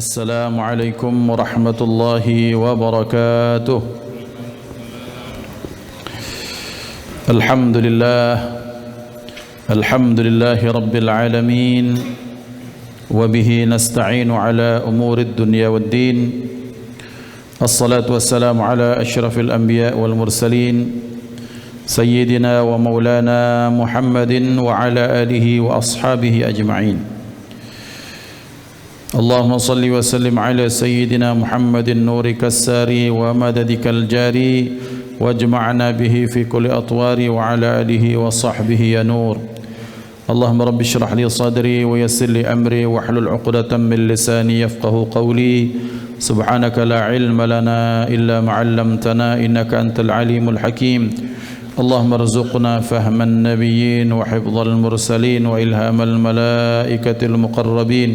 السلام عليكم ورحمة الله وبركاته. الحمد لله رب العالمين، وبه نستعين على أمور الدنيا والدين. الصلاة والسلام على أشرف الأنبياء والمرسلين سيدنا ومولانا محمد وعلى آله وأصحابه أجمعين. اللهم صل وسلم على سيدنا محمد نورك الساري ومددك الجاري، واجمعنا به في كل أطوار، وعلى آله وصحبه يا نور. اللهم رب اشرح لي صدري ويسر لي أمري واحلل عقدة من لساني يفقه قولي. سبحانك لا علم لنا إلا ما علمتنا إنك أنت العليم الحكيم. اللهم ارزقنا فهم النبيين وحفظ المرسلين وإلهام الملائكة المقربين.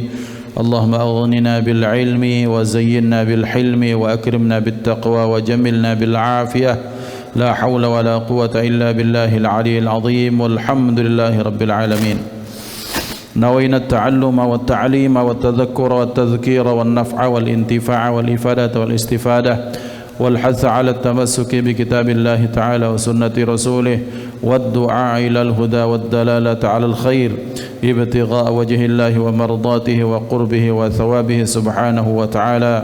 اللهم أغننا بالعلم وزينا بالحلم وأكرمنا بالتقوى وجملنا بالعافية. لا حول ولا قوة إلا بالله العلي العظيم، والحمد لله رب العالمين. نوينا التعلم والتعليم والتذكر والتذكير والنفع والانتفاع والإفادة والاستفادة والحث على التمسك بكتاب الله تعالى وسنة رسوله، والدعاء إلى الهدى والدلالة على الخير، ابتغاء وجه الله ومرضاته وقربه وثوابه سبحانه وتعالى.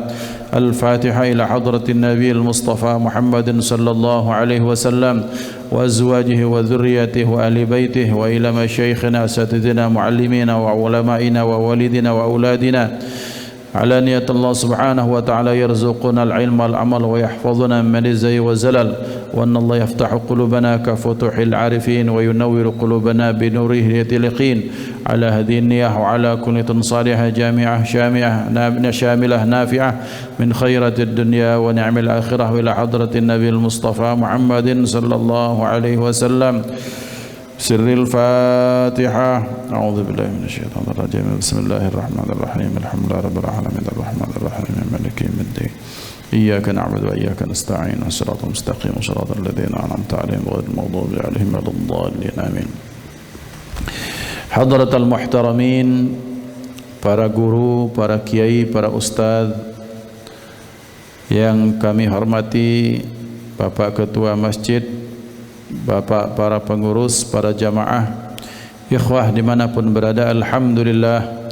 الفاتحة إلى حضرة النبي المصطفى محمد صلى الله عليه وسلم وأزواجه وذريته وأهل بيته، وإلى مشايخنا أساتذتنا معلمينا وعلمائنا ووالدنا وأولادنا. علانية الله سبحانه وتعالى يرزقنا العلم والعمل ويحفظنا من الزي والزلل، وأن الله يفتح قلوبنا كفتوح العارفين وينور قلوبنا بنوره اليقين. على هذه النية وعلى كل صالحة جامعة شاملة نافعة من خيرة الدنيا ونعم الآخرة، إلى حضرة النبي المصطفى محمد صلى الله عليه وسلم. سر الفاتحة. أعوذ بالله من الشيطان الرجيم. بسم الله الرحمن الرحيم. الحمد لله رب العالمين الرحمن الرحيم مالك يوم الدين. إياك نعبد وإياك نستعين، صراط مستقيم صراط الذين أنعمت عليهم غير المغضوب عليهم ولا الضالين آمين. Hadratal muhtaramin, para guru, para kiai, para ustadz yang kami hormati, Bapak Ketua Masjid, Bapak para pengurus, para jamaah, ikhwah dimanapun berada, alhamdulillah,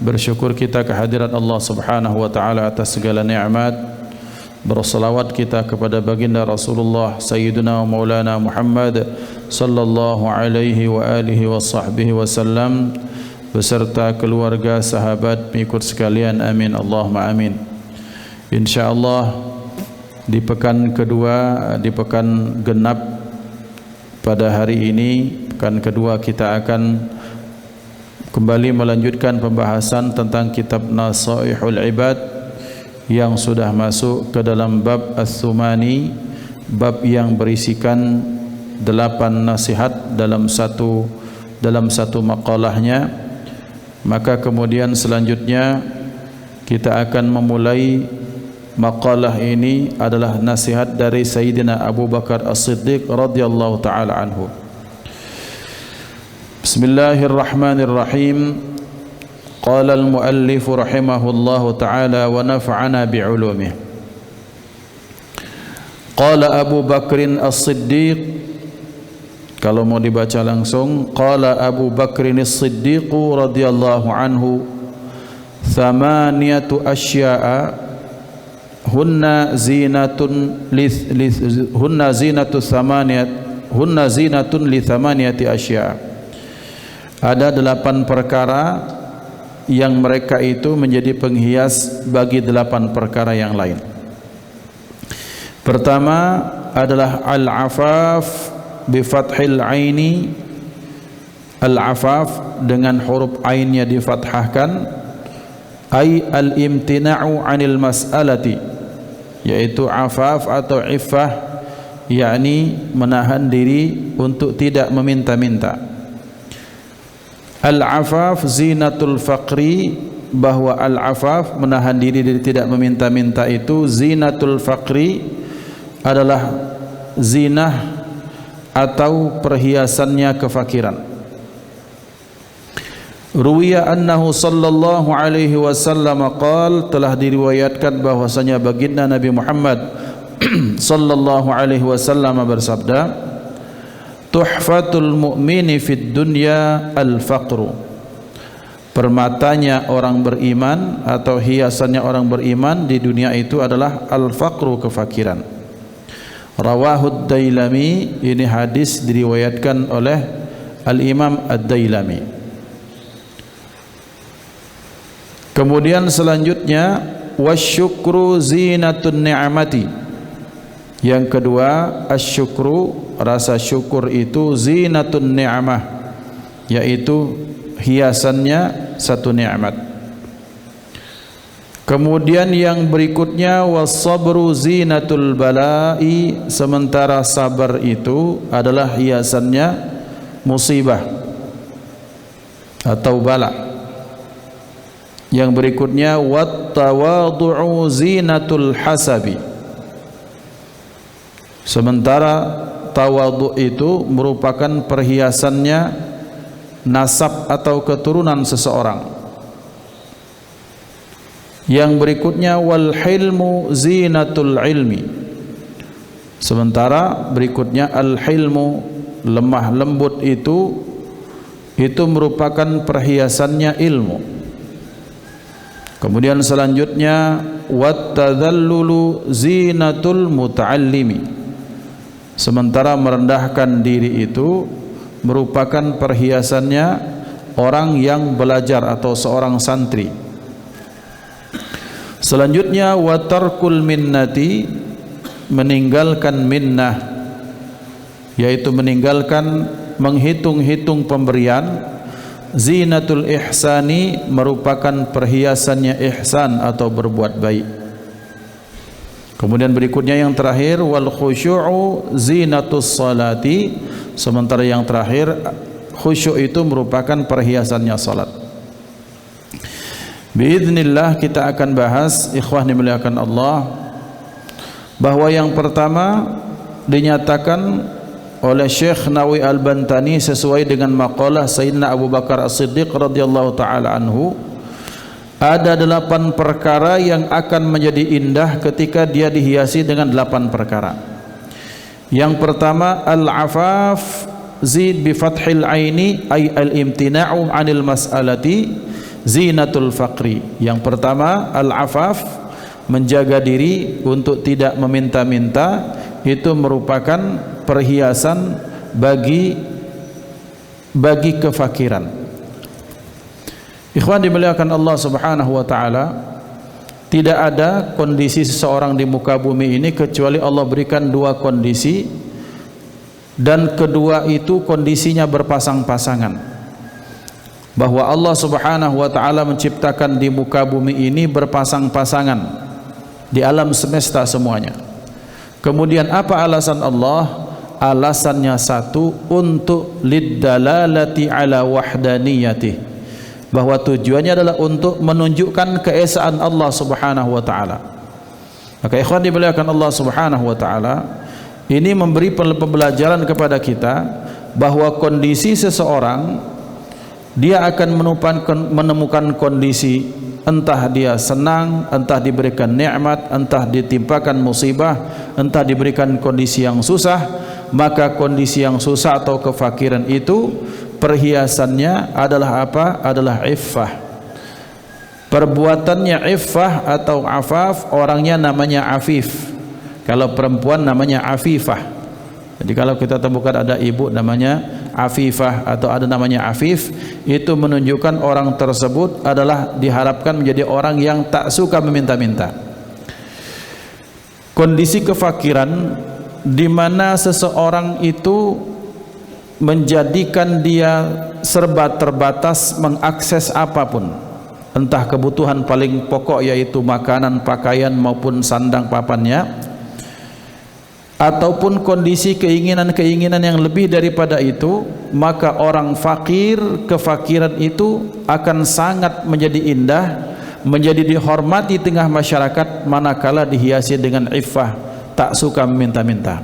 bersyukur kita kehadirat Allah subhanahu wa ta'ala atas segala nikmat. Bersalawat kita kepada baginda Rasulullah Sayyidina Maulana Muhammad sallallahu alaihi wa alihi wa sahbihi wasallam beserta keluarga, sahabat, pengikut sekalian, amin Allahumma amin. InsyaAllah di pekan kedua, di pekan genap pada hari ini, pekan kedua, kita akan kembali melanjutkan pembahasan tentang kitab Nasaihul Ibad yang sudah masuk ke dalam bab As-Tsumani, bab yang berisikan 8 nasihat dalam satu maqalahnya. Maka kemudian selanjutnya kita akan memulai maqalah ini adalah nasihat dari Sayyidina Abu Bakar As-Siddiq radhiyallahu taala anhu. Bismillahirrahmanirrahim. Qala al-muallif rahimahullahu ta'ala wa nafa'ana bi'ulumihi. Qala Abu Bakrin As-Siddiq, kalau mau dibaca langsung, qala Abu Bakrin As-Siddiq radhiyallahu anhu, thamaniyatu asya'a hunna zinatun li thamaniyati asya'a. Ada 8 perkara yang mereka itu menjadi penghias bagi 8 perkara yang lain. Pertama adalah al-afaf bi fathil aini. Al-afaf dengan huruf ainnya difathahkan, ay al-imtina'u 'anil mas'alati, yaitu afaf atau iffah, yakni menahan diri untuk tidak meminta-minta. Al-afaf zinatul faqri, bahwa al-afaf menahan diri dari tidak meminta-minta itu zinatul faqri adalah zinah atau perhiasannya kefakiran. Ruwiya annahu sallallahu alaihi wasallam qala, telah diriwayatkan bahwasanya baginda Nabi Muhammad sallallahu alaihi wasallam bersabda, tuhfatul mu'mini fid dunya al-faqru, permatanya orang beriman atau hiasannya orang beriman di dunia itu adalah al-faqru, kefakiran. Rawahud Dailami, ini hadis diriwayatkan oleh Al-Imam Ad-Dailami. Kemudian selanjutnya wasyukru zinatun ni'mati. Yang kedua, asyukru, rasa syukur itu zinatun ni'mah, yaitu hiasannya satu nikmat. Kemudian yang berikutnya was-sabru zinatul bala'i, sementara sabar itu adalah hiasannya musibah atau bala. Yang berikutnya wat-tawadhu'u zinatul hasabi, sementara tawadhu itu merupakan perhiasannya nasab atau keturunan seseorang. Yang berikutnya wal hilmu zinatul ilmi, sementara berikutnya al hilmu, lemah lembut itu merupakan perhiasannya ilmu. Kemudian selanjutnya wattadzallulu zinatul muta'allimi, sementara merendahkan diri itu merupakan perhiasannya orang yang belajar atau seorang santri. Selanjutnya watarkul minnati, meninggalkan minnah, yaitu meninggalkan menghitung-hitung pemberian. Zinatul ihsani, merupakan perhiasannya ihsan atau berbuat baik. Kemudian berikutnya yang terakhir wal khusyu'u zinatus salati, sementara yang terakhir khusyuk itu merupakan perhiasannya salat. Biiznillah kita akan bahas, ikhwah dimuliakan Allah, bahwa yang pertama dinyatakan oleh Syekh Nawawi Al-Bantani sesuai dengan maqalah Sayyidina Abu Bakar As-Siddiq radhiyallahu taala anhu, ada 8 perkara yang akan menjadi indah ketika dia dihiasi dengan 8 perkara. Yang pertama al-afaf zid bi fathil aini ay al-imtina'u 'anil mas'alati zinatul faqri. Yang pertama al-afaf, menjaga diri untuk tidak meminta-minta, itu merupakan perhiasan bagi kefakiran. Ikhwan dimuliakan Allah Subhanahu wa taala, tidak ada kondisi seseorang di muka bumi ini kecuali Allah berikan 2 kondisi, dan kedua itu kondisinya berpasang-pasangan. Bahwa Allah Subhanahu wa taala menciptakan di muka bumi ini berpasang-pasangan di alam semesta semuanya. Kemudian apa alasan Allah? Alasannya satu, untuk liddalalati ala wahdaniyatih, bahwa tujuannya adalah untuk menunjukkan keesaan Allah Subhanahu wa taala. Maka ikhwan dimuliakan Allah Subhanahu wa taala, ini memberi pembelajaran kepada kita bahwa kondisi seseorang, dia akan menemukan kondisi, entah dia senang, entah diberikan nikmat, entah ditimpakan musibah, entah diberikan kondisi yang susah. Maka kondisi yang susah atau kefakiran itu perhiasannya adalah apa? Adalah iffah. Perbuatannya iffah atau afaf, orangnya namanya afif. Kalau perempuan namanya afifah. Jadi kalau kita temukan ada ibu namanya afifah atau ada namanya afif, itu menunjukkan orang tersebut adalah diharapkan menjadi orang yang tak suka meminta-minta. Kondisi kefakiran di mana seseorang itu menjadikan dia serba terbatas mengakses apapun, entah kebutuhan paling pokok yaitu makanan, pakaian maupun sandang papannya, ataupun kondisi keinginan-keinginan yang lebih daripada itu, maka orang fakir, kefakiran itu akan sangat menjadi indah, menjadi dihormati di tengah masyarakat manakala dihiasi dengan iffah, tak suka meminta-minta.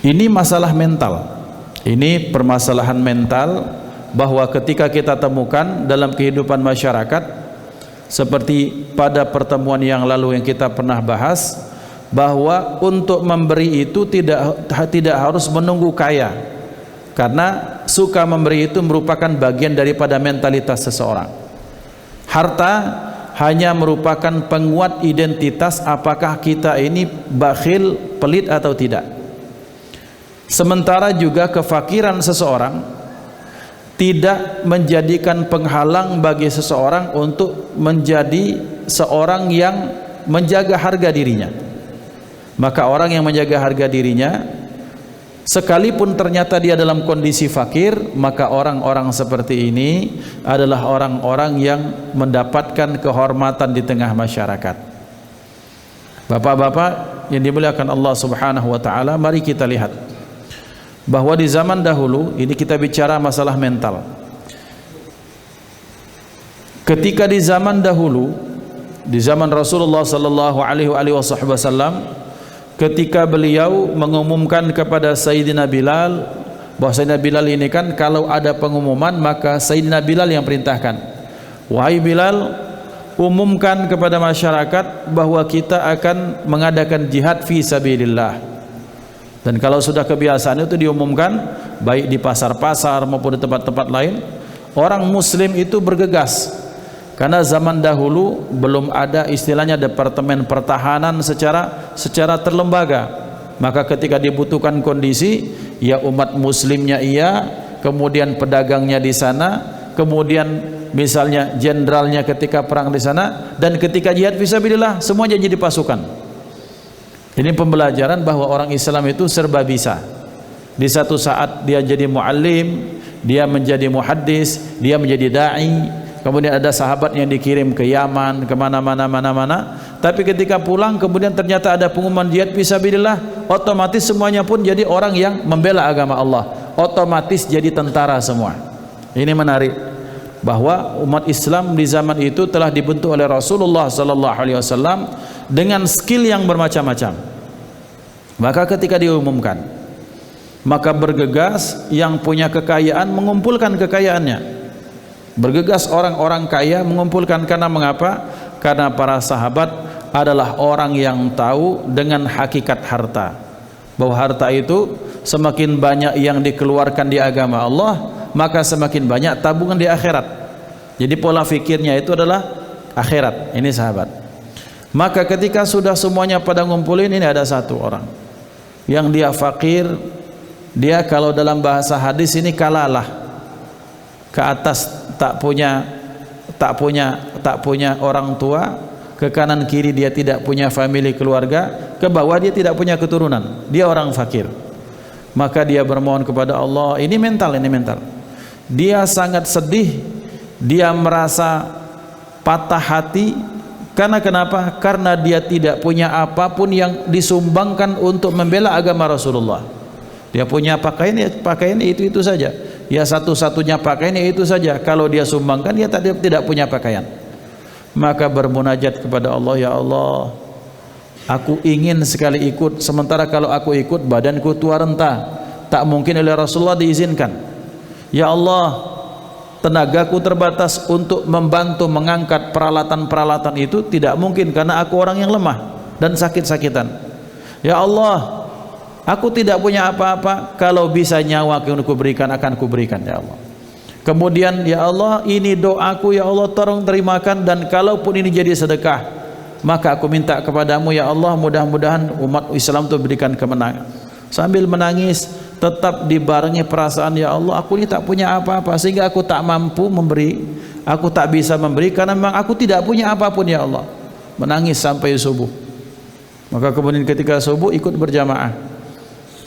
Ini masalah mental, ini permasalahan mental bahwa ketika kita temukan dalam kehidupan masyarakat, seperti pada pertemuan yang lalu yang kita pernah bahas, bahwa untuk memberi itu tidak harus menunggu kaya, karena suka memberi itu merupakan bagian daripada mentalitas seseorang. Harta hanya merupakan penguat identitas apakah kita ini bakhil, pelit atau tidak. Sementara juga kefakiran seseorang tidak menjadikan penghalang bagi seseorang untuk menjadi seorang yang menjaga harga dirinya. Maka orang yang menjaga harga dirinya, sekalipun ternyata dia dalam kondisi fakir, maka orang-orang seperti ini adalah orang-orang yang mendapatkan kehormatan di tengah masyarakat. Bapak-bapak yang dimuliakan Allah Subhanahu wa taala, mari kita lihat bahwa di zaman dahulu, ini kita bicara masalah mental. Ketika di zaman dahulu, di zaman Rasulullah sallallahu alaihi wasallam, ketika beliau mengumumkan kepada Sayyidina Bilal, bahwa Sayyidina Bilal ini kan kalau ada pengumuman maka Sayyidina Bilal yang perintahkan, wahai Bilal, umumkan kepada masyarakat bahwa kita akan mengadakan jihad fi sabilillah. Dan kalau sudah kebiasaan itu diumumkan, baik di pasar-pasar maupun di tempat-tempat lain, orang muslim itu bergegas. Karena zaman dahulu belum ada istilahnya departemen pertahanan secara terlembaga. Maka ketika dibutuhkan kondisi, ya umat muslimnya iya, kemudian pedagangnya di sana, kemudian misalnya jenderalnya ketika perang di sana, dan ketika jihad fisabilillah semuanya jadi pasukan. Ini pembelajaran bahwa orang Islam itu serba bisa. Di satu saat dia jadi muallim, dia menjadi muhaddis, dia menjadi da'i. Kemudian ada sahabat yang dikirim ke Yaman, ke mana-mana. Tapi ketika pulang kemudian ternyata ada pengumuman jihad fisabilillah, otomatis semuanya pun jadi orang yang membela agama Allah. Otomatis jadi tentara semua. Ini menarik bahwa umat Islam di zaman itu telah dibentuk oleh Rasulullah sallallahu alaihi wasallam dengan skill yang bermacam-macam. Maka ketika diumumkan, maka bergegas yang punya kekayaan mengumpulkan kekayaannya. Bergegas orang-orang kaya mengumpulkan. Karena mengapa? Karena para sahabat adalah orang yang tahu dengan hakikat harta, bahwa harta itu semakin banyak yang dikeluarkan di agama Allah, maka semakin banyak tabungan di akhirat. Jadi pola fikirnya itu adalah akhirat. Ini sahabat. Maka ketika sudah semuanya pada ngumpulin, ini ada satu orang yang dia fakir, dia kalau dalam bahasa hadis ini kalalah ke atas, tak punya orang tua, ke kanan kiri dia tidak punya family keluarga, ke bawah dia tidak punya keturunan, dia orang fakir. Maka dia bermohon kepada Allah. Ini mental. Dia sangat sedih, dia merasa patah hati. Karena kenapa? Karena dia tidak punya apapun yang disumbangkan untuk membela agama Rasulullah. Dia punya pakaian itu saja. Ya satu-satunya pakaian itu saja. Kalau dia sumbangkan, dia tidak punya pakaian. Maka bermunajat kepada Allah, ya Allah, aku ingin sekali ikut. Sementara kalau aku ikut badanku tua renta, tak mungkin oleh Rasulullah diizinkan. Ya Allah, tenagaku terbatas untuk membantu mengangkat peralatan-peralatan itu tidak mungkin karena aku orang yang lemah dan sakit-sakitan. Ya Allah, aku tidak punya apa-apa, kalau bisa nyawa yang kuberikan akan kuberikan ya Allah. Kemudian ya Allah, ini doaku ya Allah, tolong terimakan, dan kalaupun ini jadi sedekah, maka aku minta kepadamu ya Allah, mudah-mudahan umat Islam itu berikan kemenangan. Sambil menangis tetap dibarengi perasaan, ya Allah, aku ini tak punya apa-apa sehingga aku tak mampu memberi, aku tak bisa memberi karena memang aku tidak punya apapun ya Allah. Menangis sampai subuh. Maka kemudian ketika subuh ikut berjamaah.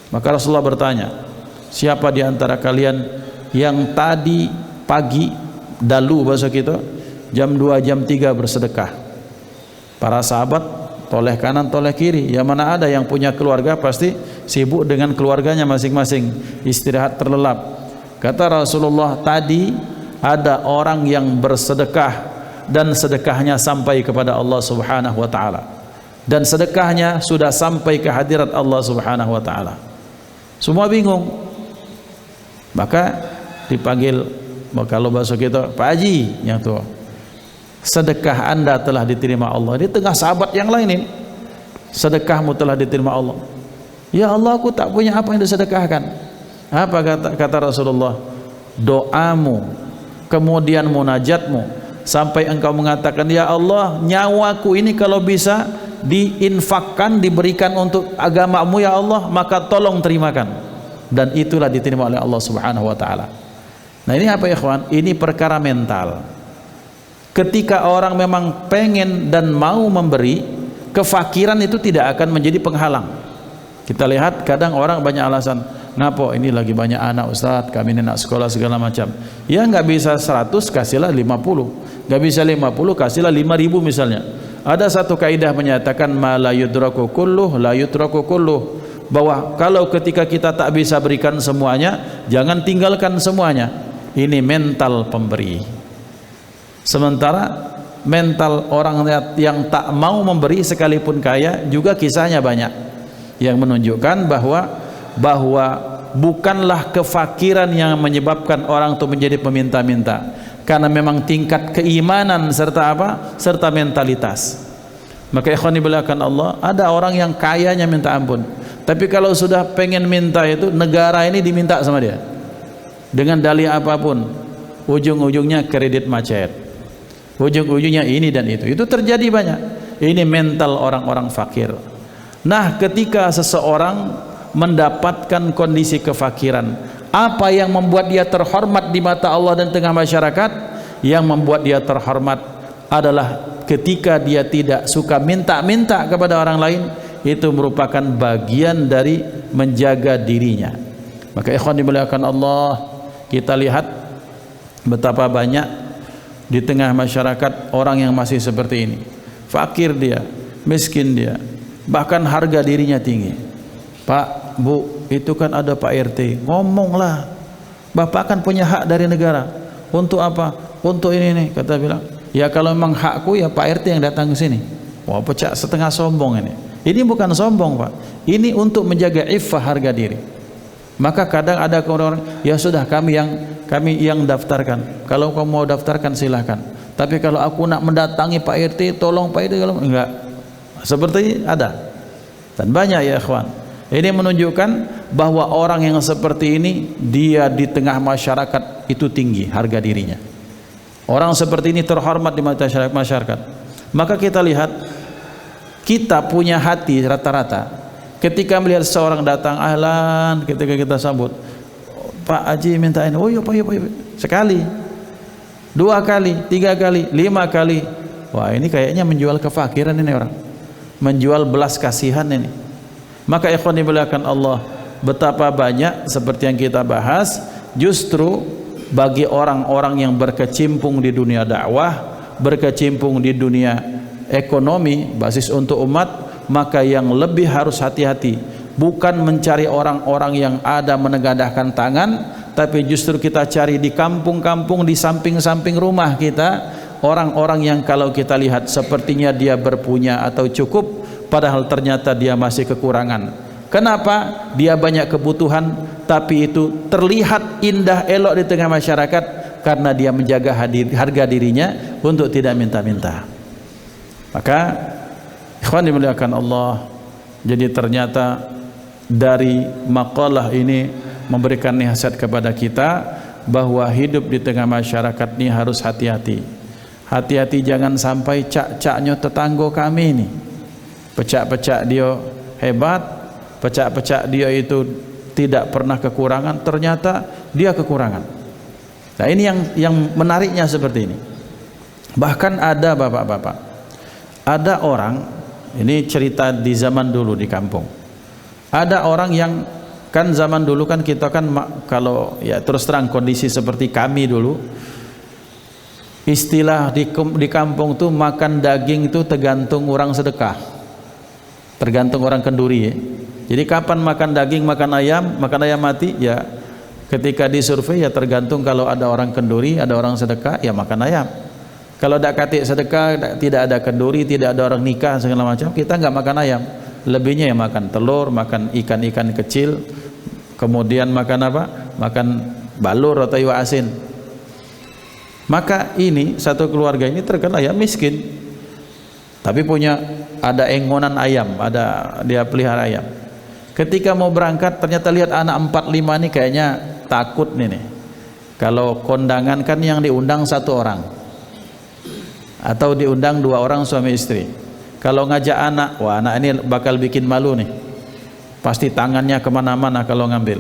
Maka Rasulullah bertanya, siapa di antara kalian yang tadi pagi, dalu bahasa kita, jam 2 jam 3 bersedekah? Para sahabat toleh kanan toleh kiri. Yang mana ada yang punya keluarga pasti sibuk dengan keluarganya masing-masing, istirahat terlelap. Kata Rasulullah, tadi ada orang yang bersedekah dan sedekahnya sampai kepada Allah Subhanahu wa taala, dan sedekahnya sudah sampai ke hadirat Allah Subhanahu wa taala. Semua bingung. Maka dipanggil Kalau bahasa kita, Pak Haji yang tua, sedekah Anda telah diterima Allah. Di tengah sahabat yang lain ini, sedekahmu telah diterima Allah. Ya Allah, aku tak punya apa yang disedekahkan. Apa kata Rasulullah? Doamu, kemudian munajatmu, sampai engkau mengatakan, ya Allah, nyawaku ini kalau bisa diinfakkan, diberikan untuk agamamu ya Allah, maka tolong terimakan. Dan itulah diterima oleh Allah Subhanahu wa ta'ala. Nah ini apa ya ikhwan? Ini perkara mental. Ketika orang memang pengen dan mau memberi, kefakiran itu tidak akan menjadi penghalang. Kita lihat kadang orang banyak alasan, ngapo ini lagi banyak anak Ustaz, kami ini nak sekolah segala macam. Ya nggak bisa 100, kasihlah 50. Nggak bisa 50, kasihlah 5.000 misalnya. Ada satu kaidah menyatakan ma la yudraku kulluh la yutraku kulluh, bahwa kalau ketika kita tak bisa berikan semuanya, jangan tinggalkan semuanya. Ini mental pemberi. Sementara mental orang yang tak mau memberi sekalipun kaya juga kisahnya banyak, yang menunjukkan bahwa bukanlah kefakiran yang menyebabkan orang itu menjadi peminta-minta, karena memang tingkat keimanan serta mentalitas. Maka ikhwan dimuliakan Allah, ada orang yang kayanya minta ampun, tapi kalau sudah pengen minta itu, negara ini diminta sama dia dengan dalih apapun, ujung-ujungnya kredit macet, ujung-ujungnya ini dan itu terjadi banyak. Ini mental orang-orang fakir. Nah, ketika seseorang mendapatkan kondisi kefakiran, apa yang membuat dia terhormat di mata Allah dan tengah masyarakat? Yang membuat dia terhormat adalah ketika dia tidak suka minta-minta kepada orang lain. Itu merupakan bagian dari menjaga dirinya. Maka ikhwan dimuliakan Allah, kita lihat betapa banyak di tengah masyarakat orang yang masih seperti ini. Fakir dia, miskin dia, bahkan harga dirinya tinggi. Pak, Bu, itu kan ada Pak RT, ngomonglah, Bapak kan punya hak dari negara. Untuk apa? Untuk ini kata bilang, ya kalau memang hakku ya Pak RT yang datang ke sini. Wah, pecah setengah sombong ini. Ini bukan sombong Pak, ini untuk menjaga iffah harga diri. Maka kadang ada orang, ya sudah kami yang daftarkan. Kalau kamu mau daftarkan silahkan. Tapi kalau aku nak mendatangi Pak RT, tolong Pak RT, kalau enggak. Seperti ada. Dan banyak ya ikhwan. Ini menunjukkan bahwa orang yang seperti ini, dia di tengah masyarakat itu tinggi harga dirinya. Orang seperti ini terhormat di mata masyarakat. Maka kita lihat, kita punya hati rata-rata ketika melihat seorang datang, ahlan, ketika kita sambut, Pak Haji mintain, oh iya Pak, iya Pak, sekali, 2 kali, 3 kali, 5 kali. Wah, ini kayaknya menjual kefakiran ini orang, menjual belas kasihan ini. Maka ikhwan dimuliakan Allah, betapa banyak seperti yang kita bahas, justru bagi orang-orang yang berkecimpung di dunia dakwah, berkecimpung di dunia ekonomi, basis untuk umat, maka yang lebih harus hati-hati, bukan mencari orang-orang yang ada menegadahkan tangan, tapi justru kita cari di kampung-kampung, di samping-samping rumah kita, orang-orang yang kalau kita lihat sepertinya dia berpunya atau cukup, padahal ternyata dia masih kekurangan. Kenapa? Dia banyak kebutuhan, tapi itu terlihat indah elok di tengah masyarakat karena dia menjaga harga dirinya untuk tidak minta-minta. Maka ikhwan dimuliakan Allah, jadi ternyata dari makalah ini memberikan nasihat kepada kita bahwa hidup di tengah masyarakat ini harus hati-hati. Hati-hati jangan sampai cak-caknya tetangga kami ini, pecak-pecak dia hebat, pecak-pecak dia itu tidak pernah kekurangan, ternyata dia kekurangan. Nah ini yang menariknya seperti ini. Bahkan ada bapak-bapak, ada orang, ini cerita di zaman dulu di kampung. Ada orang yang kan zaman dulu kan kita kan kalau ya terus terang kondisi seperti kami dulu, istilah di kampung tuh makan daging itu tergantung orang sedekah, tergantung orang kenduri ya. Jadi kapan makan daging, makan ayam mati ya ketika disurvei ya tergantung, kalau ada orang kenduri, ada orang sedekah ya makan ayam. Kalau tidak katik sedekah, tidak ada kenduri, tidak ada orang nikah segala macam, kita nggak makan ayam. Lebihnya ya makan telur, makan ikan-ikan kecil, kemudian makan apa? Makan balur atau iwak asin. Maka ini satu keluarga ini terkenal ya miskin, tapi ada engonan ayam, dia pelihara ayam. Ketika mau berangkat ternyata lihat anak 4-5 nih kayaknya takut nih. Kalau kondangan kan yang diundang 1 orang atau diundang 2 orang suami istri. Kalau ngajak anak, wah anak ini bakal bikin malu nih. Pasti tangannya kemana-mana kalau ngambil.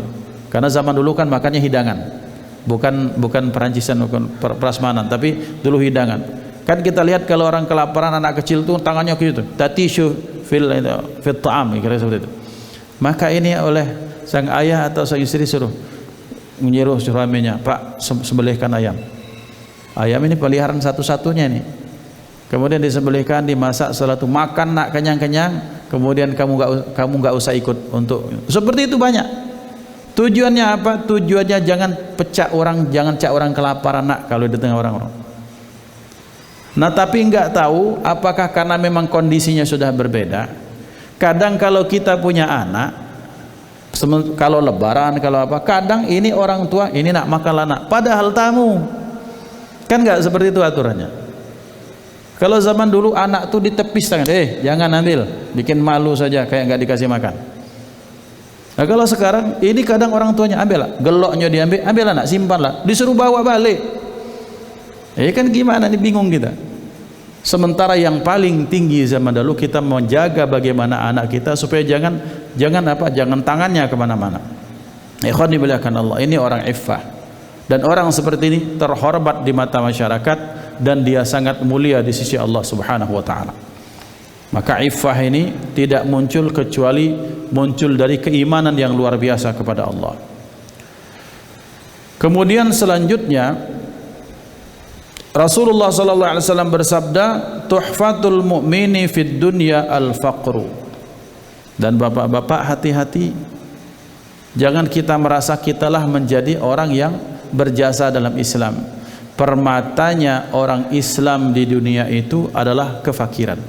Karena zaman dulu kan makannya hidangan, bukan Perancisan, bukan prasmanan, tapi dulu hidangan. Kan kita lihat kalau orang kelaparan, anak kecil tuh tangannya gitu, tatishu fil ta'am, kira seperti itu. Maka ini oleh sang ayah atau sang istri menyuruh suaminya, Pak, sembelihkan ayam. Ayam ini peliharaan satu-satunya nih. Kemudian disembelihkan, dimasak, setelah itu makan nak kenyang-kenyang, kemudian kamu nggak usah ikut untuk seperti itu. Banyak tujuannya apa? Tujuannya jangan cak orang kelaparan nak kalau di tengah orang-orang. Nah, tapi nggak tahu apakah karena memang kondisinya sudah berbeda. Kadang kalau kita punya anak, kalau lebaran, kalau apa, kadang ini orang tua ini nak makan anak, padahal tamu. Kan nggak seperti itu aturannya. Kalau zaman dulu anak tuh ditepis tangan, jangan ambil, bikin malu saja kayak nggak dikasih makan. Nah, kalau sekarang ini kadang orang tuanya ambil lah, geloknya diambil, ambil anak, simpan lah, disuruh bawa balik. Kan gimana nih, bingung kita. Sementara yang paling tinggi zaman dulu kita menjaga bagaimana anak kita supaya jangan tangannya kemana-mana. Ikhwan dimuliakan Allah, ini orang iffah, dan orang seperti ini terhormat di mata masyarakat dan dia sangat mulia di sisi Allah Subhanahu wa taala. Maka iffah ini tidak muncul kecuali muncul dari keimanan yang luar biasa kepada Allah. Kemudian selanjutnya Rasulullah sallallahu alaihi wasallam bersabda, tuhfatul mu'mini fid dunya al-faqru. Dan bapak-bapak hati-hati, jangan kita merasa kitalah menjadi orang yang berjasa dalam Islam. Permatanya orang Islam di dunia itu adalah kefakiran.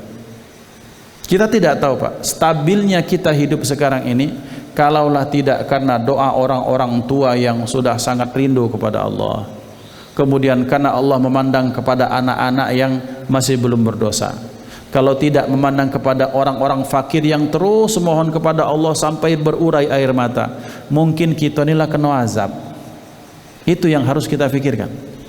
Kita tidak tahu, Pak, stabilnya kita hidup sekarang ini kalaulah tidak karena doa orang-orang tua yang sudah sangat rindu kepada Allah, kemudian karena Allah memandang kepada anak-anak yang masih belum berdosa, kalau tidak memandang kepada orang-orang fakir yang terus mohon kepada Allah sampai berurai air mata, mungkin kita inilah kena azab. Itu yang harus kita pikirkan.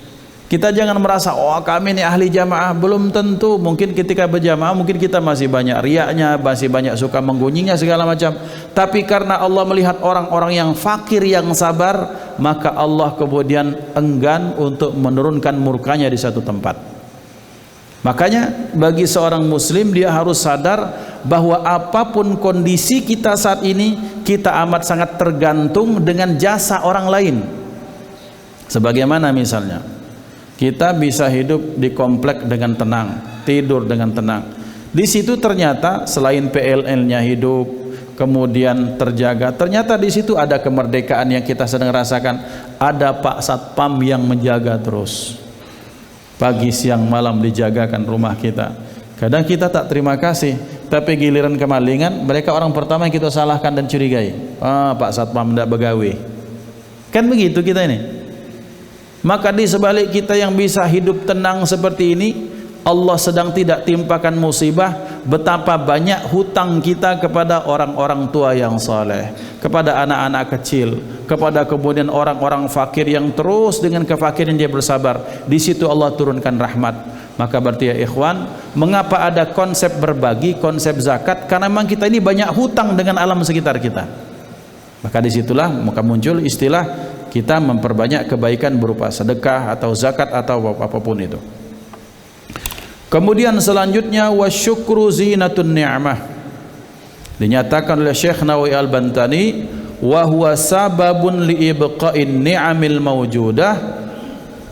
Kita jangan merasa, oh kami ini ahli jamaah. Belum tentu. Mungkin ketika berjamaah mungkin kita masih banyak riaknya, masih banyak suka menggunjingnya segala macam. Tapi karena Allah melihat orang-orang yang fakir yang sabar, maka Allah kemudian enggan untuk menurunkan murkanya di satu tempat. Makanya bagi seorang muslim, dia harus sadar bahwa apapun kondisi kita saat ini, kita amat sangat tergantung dengan jasa orang lain. Sebagaimana misalnya kita bisa hidup di komplek dengan tenang, tidur dengan tenang. Di situ ternyata selain PLN-nya hidup, kemudian terjaga, ternyata di situ ada kemerdekaan yang kita sedang rasakan. Ada Pak Satpam yang menjaga terus, pagi siang malam dijagakan rumah kita. Kadang kita tak terima kasih, tapi giliran kemalingan, mereka orang pertama yang kita salahkan dan curigai. Pak Satpam tidak begawe. Kan begitu kita ini. Maka di sebalik kita yang bisa hidup tenang seperti ini, Allah sedang tidak timpakan musibah. Betapa banyak hutang kita kepada orang-orang tua yang saleh, kepada anak-anak kecil, kepada kemudian orang-orang fakir yang terus dengan kefakiran dia bersabar. Di situ Allah turunkan rahmat. Maka berarti ya ikhwan, mengapa ada konsep berbagi, konsep zakat? Karena memang kita ini banyak hutang dengan alam sekitar kita. Maka disitulah maka muncul istilah kita memperbanyak kebaikan berupa sedekah atau zakat atau apapun itu. Kemudian selanjutnya wasyukru zinatun ni'mah. Dinyatakan oleh Syekh Nawawi Al-Bantani, wa huwa sababun li ibqa'in ni'amil mawjudah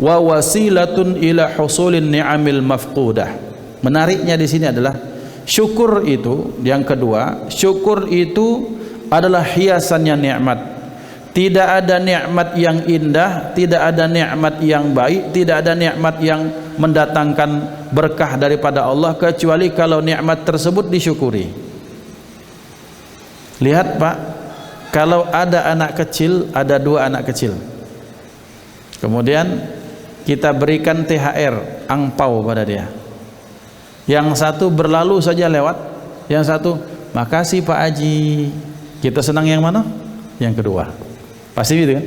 wa wasilatun ila husulin ni'amil mafqudah. Menariknya di sini adalah syukur itu, yang kedua, syukur itu adalah hiasannya nikmat. Tidak ada nikmat yang indah, tidak ada nikmat yang baik, tidak ada nikmat yang mendatangkan berkah daripada Allah kecuali kalau nikmat tersebut disyukuri. Lihat Pak, kalau ada anak kecil, ada 2 anak kecil, kemudian kita berikan THR, angpau pada dia. Yang satu berlalu saja lewat, yang satu, makasih Pak Haji. Kita senang yang mana? Yang kedua. Pasti gitu kan?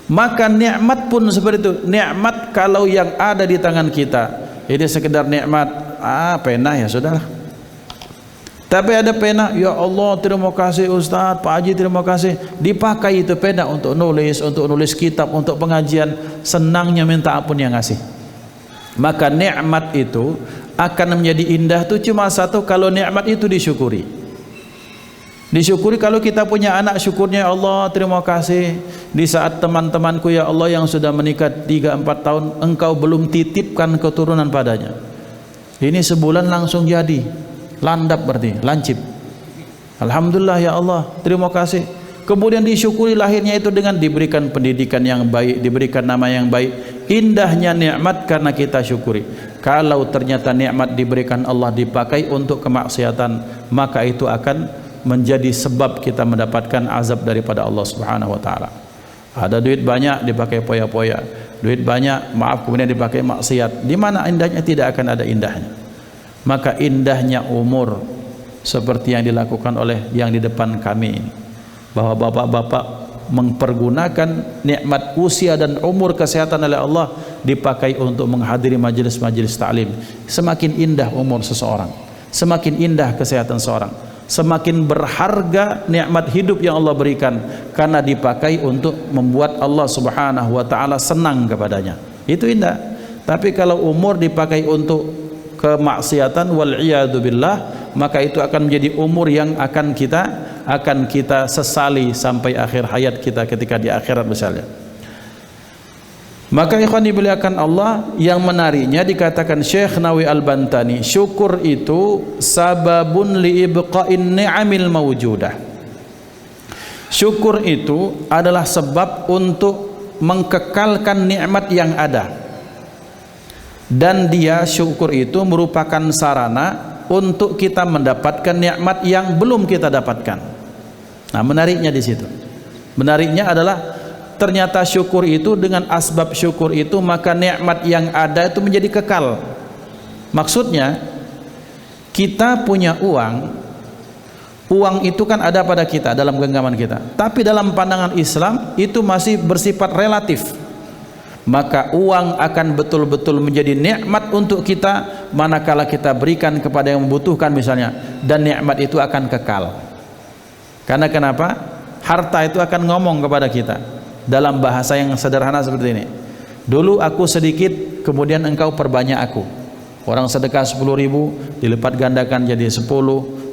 Maka nikmat pun seperti itu. Nikmat kalau yang ada di tangan kita, ini sekedar nikmat, pena ya sudahlah. Tapi ada pena, ya Allah terima kasih Ustaz, Pak Haji terima kasih, dipakai itu pena untuk nulis kitab, untuk pengajian, senangnya minta ampun yang ngasih. Maka nikmat itu akan menjadi indah tuh cuma satu kalau nikmat itu disyukuri. Disyukuri kalau kita punya anak, syukurnya ya Allah terima kasih. Di saat teman-temanku ya Allah yang sudah menikah 3-4 tahun, engkau belum titipkan keturunan padanya. Ini sebulan langsung jadi, landap berarti, lancip. Alhamdulillah ya Allah, terima kasih. Kemudian disyukuri lahirnya itu dengan diberikan pendidikan yang baik, diberikan nama yang baik. Indahnya nikmat karena kita syukuri. Kalau ternyata nikmat diberikan Allah dipakai untuk kemaksiatan, maka itu akan menjadi sebab kita mendapatkan azab daripada Allah Subhanahu wa taala. Ada duit banyak dipakai poya-poya, duit banyak maaf kemudian dipakai maksiat. Di mana indahnya? Tidak akan ada indahnya. Maka indahnya umur seperti yang dilakukan oleh yang di depan kami ini, bahwa bapak-bapak mempergunakan nikmat usia dan umur kesehatan oleh Allah dipakai untuk menghadiri majelis-majelis ta'lim. Semakin indah umur seseorang, semakin indah kesehatan seseorang, semakin berharga nikmat hidup yang Allah berikan karena dipakai untuk membuat Allah Subhanahu wa taala senang kepadanya. Itu indah. Tapi kalau umur dipakai untuk kemaksiatan wal iyadu billah, maka itu akan menjadi umur yang akan kita sesali sampai akhir hayat kita ketika di akhirat misalnya. Maka ikhwan dimuliakan Allah, yang menariknya dikatakan Syekh Nawawi Al-Bantani, syukur itu sababun li ibqa'in ni'amil mawjudah. Syukur itu adalah sebab untuk mengkekalkan nikmat yang ada. Dan dia syukur itu merupakan sarana untuk kita mendapatkan nikmat yang belum kita dapatkan. Nah, menariknya di situ. Menariknya adalah ternyata syukur itu, dengan asbab syukur itu maka nikmat yang ada itu menjadi kekal. Maksudnya kita punya uang itu kan ada pada kita dalam genggaman kita, tapi dalam pandangan Islam itu masih bersifat relatif. Maka uang akan betul-betul menjadi nikmat untuk kita manakala kita berikan kepada yang membutuhkan misalnya, dan nikmat itu akan kekal. Karena kenapa? Harta itu akan ngomong kepada kita dalam bahasa yang sederhana seperti ini. Dulu aku sedikit, kemudian engkau perbanyak aku. Orang sedekah 10.000 dilipat gandakan jadi 10,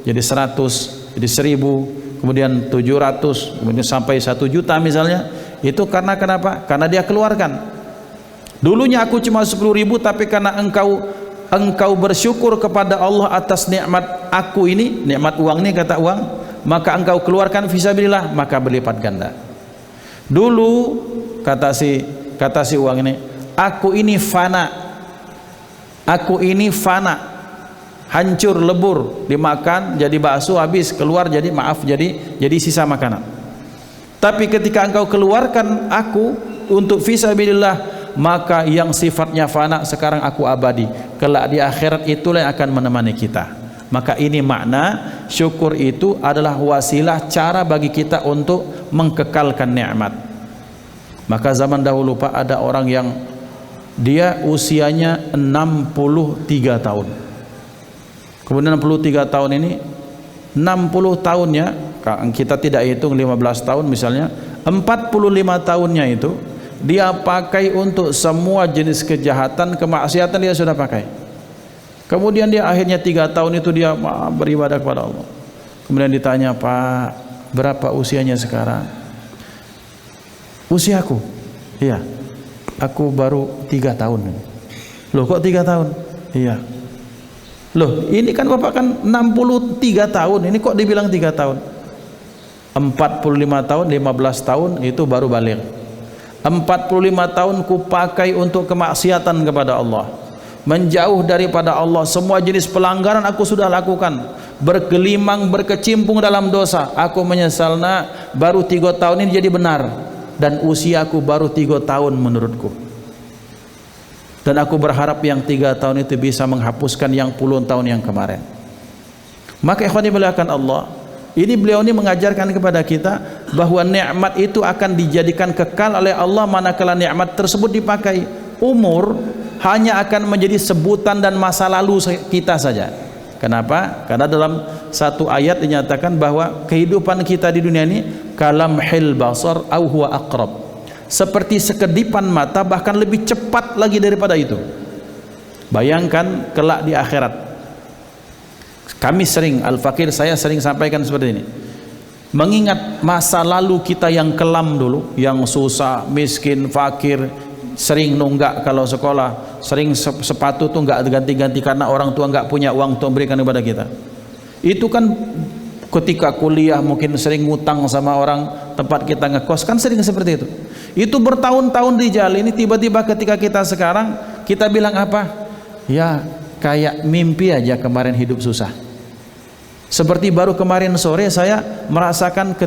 jadi 100, jadi 1000, kemudian 700, kemudian sampai 1 juta misalnya. Itu karena kenapa? Karena dia keluarkan. Dulunya aku cuma 10.000, tapi karena engkau bersyukur kepada Allah atas nikmat aku ini, nikmat uang ini, kata uang, maka engkau keluarkan fisabilillah, maka berlipat ganda. Dulu kata si uang ini, aku ini fana, hancur lebur, dimakan jadi bakso habis, keluar jadi jadi sisa makanan. Tapi ketika engkau keluarkan aku untuk fisabilillah, maka yang sifatnya fana sekarang aku abadi, kelak di akhirat itulah yang akan menemani kita. Maka ini makna syukur itu adalah wasilah, cara bagi kita untuk mengkekalkan nikmat. Maka zaman dahulu Pak, ada orang yang dia usianya 63 tahun. Kemudian 63 tahun ini, 60 tahunnya kita tidak hitung 15 tahun misalnya, 45 tahunnya itu dia pakai untuk semua jenis kejahatan, kemaksiatan dia sudah pakai. Kemudian dia akhirnya 3 tahun itu dia beribadah kepada Allah. Kemudian ditanya, Pak, berapa usianya sekarang? Usiaku? Iya, aku baru 3 tahun. Loh kok 3 tahun? Iya. Loh ini kan Bapak kan 63 tahun, ini kok dibilang 3 tahun? 45 tahun, 15 tahun itu baru balik. 45 tahun ku pakai untuk kemaksiatan kepada Allah, menjauh daripada Allah, semua jenis pelanggaran aku sudah lakukan, bergelimang berkecimpung dalam dosa. Aku menyesal nak, baru 3 tahun ini jadi benar, dan usiaku baru 3 tahun menurutku. Dan aku berharap yang 3 tahun itu bisa menghapuskan yang puluhan tahun yang kemarin. Maka ikhwan dimuliakan Allah, ini beliau ini mengajarkan kepada kita bahwa nikmat itu akan dijadikan kekal oleh Allah manakala nikmat tersebut dipakai. Umur hanya akan menjadi sebutan dan masa lalu kita saja. Kenapa? Karena dalam satu ayat dinyatakan bahwa kehidupan kita di dunia ini kalamhil basar au huwa aqrab, seperti sekedipan mata, bahkan lebih cepat lagi daripada itu. Bayangkan kelak di akhirat. Kami sering, Al-Fakir saya sering sampaikan seperti ini, mengingat masa lalu kita yang kelam dulu, yang susah, miskin, fakir, sering nunggak kalau sekolah, sering sepatu tuh nggak ganti-ganti karena orang tua nggak punya uang untuk memberikan kepada kita. Itu kan ketika kuliah mungkin sering ngutang sama orang tempat kita ngekos, kan sering seperti itu. Itu bertahun-tahun dijalani, tiba-tiba ketika kita sekarang kita bilang apa? Ya kayak mimpi aja kemarin hidup susah. Seperti baru kemarin sore saya merasakan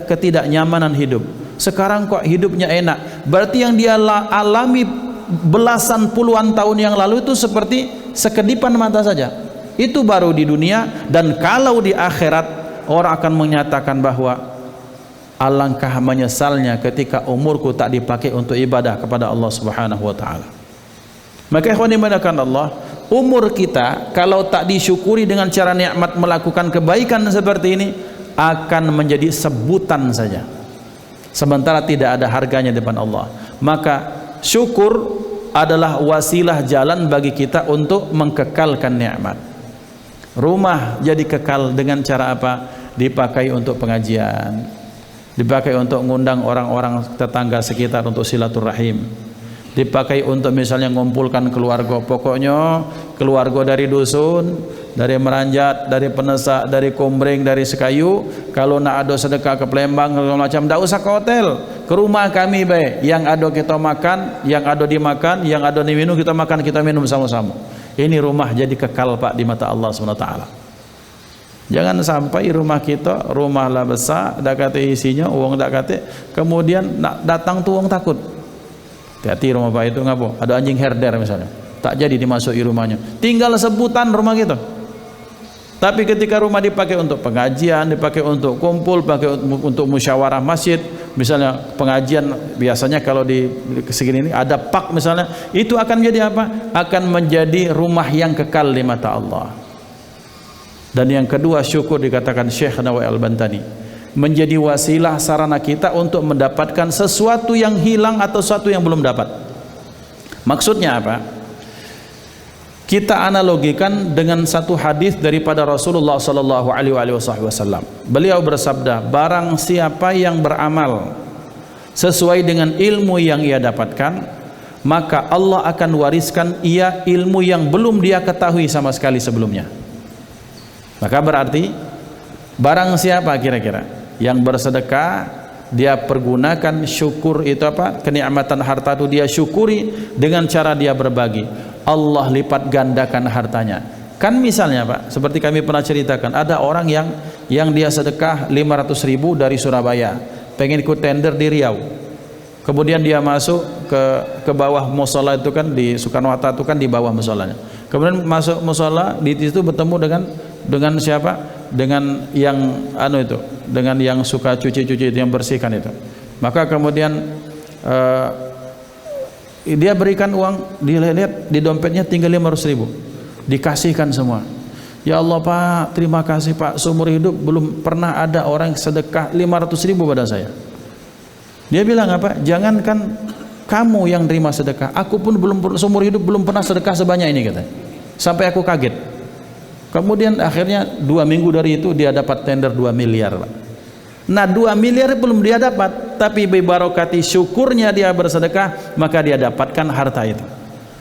ketidaknyamanan hidup. Sekarang kok hidupnya enak. Berarti yang dia alami belasan puluhan tahun yang lalu itu seperti sekedipan mata saja. Itu baru di dunia. Dan kalau di akhirat orang akan menyatakan bahwa alangkah menyesalnya ketika umurku tak dipakai untuk ibadah kepada Allah Subhanahu wa taala. Maka ikhwan dimuliakan Allah, umur kita kalau tak disyukuri dengan cara nikmat melakukan kebaikan seperti ini akan menjadi sebutan saja, sementara tidak ada harganya di depan Allah. Maka syukur adalah wasilah jalan bagi kita untuk mengkekalkan nikmat. Rumah jadi kekal dengan cara apa? Dipakai untuk pengajian, dipakai untuk mengundang orang-orang tetangga sekitar untuk silaturahim, dipakai untuk misalnya mengumpulkan keluarga. Pokoknya keluarga dari dusun, dari Meranjat, dari Penesak, dari Kombreng, dari Sekayu, kalau nak ada sedekah ke Palembang macam, tak usah ke hotel, ke rumah kami baik. Yang ada kita makan, yang ada dimakan, yang ada diminum kita makan, kita minum sama-sama. Ini rumah jadi kekal Pak di mata Allah SWT. Jangan sampai rumah kita, rumah lah besar, dak kata isinya, uang dak kata, kemudian nak datang tu uang takut. Hati-hati rumah Pak itu ngapa? Ada anjing herder misalnya, tak jadi dimasuki rumahnya. Tinggal sebutan rumah kita. Tapi ketika rumah dipakai untuk pengajian, dipakai untuk kumpul, pakai untuk musyawarah masjid, misalnya pengajian biasanya kalau di segini ini ada pak misalnya, itu akan menjadi apa? Akan menjadi rumah yang kekal di mata Allah. Dan yang kedua, syukur dikatakan Syekh Nawawi Al-Bantani menjadi wasilah sarana kita untuk mendapatkan sesuatu yang hilang atau sesuatu yang belum dapat. Maksudnya apa? Kita analogikan dengan satu hadis daripada Rasulullah sallallahu alaihi wasallam. Beliau bersabda, barang siapa yang beramal sesuai dengan ilmu yang ia dapatkan, maka Allah akan wariskan ia ilmu yang belum dia ketahui sama sekali sebelumnya. Maka berarti barang siapa kira-kira yang bersedekah, dia pergunakan syukur itu apa? Kenikmatan harta itu dia syukuri dengan cara dia berbagi. Allah lipat gandakan hartanya. Kan misalnya Pak, seperti kami pernah ceritakan, ada orang yang dia sedekah 500.000 dari Surabaya, pengen ikut tender di Riau. Kemudian dia masuk ke bawah musola itu kan di Soekarno-Hatta itu kan di bawah musolanya. Kemudian masuk musola, di situ bertemu dengan siapa? Dengan yang dengan yang suka cuci-cuci itu, yang bersihkan itu. Maka kemudian dia berikan uang, dilihat di dompetnya tinggal 500.000, dikasihkan semua. Ya Allah Pak, terima kasih Pak, seumur hidup belum pernah ada orang sedekah 500.000 pada saya. Dia bilang apa? Jangankan kamu yang terima sedekah, aku pun seumur hidup belum pernah sedekah sebanyak ini, katanya. Sampai aku kaget. Kemudian akhirnya 2 minggu dari itu dia dapat tender 2 miliar Pak. Nah 2 miliar belum dia dapat, tapi bibarokati syukurnya dia bersedekah, maka dia dapatkan harta itu.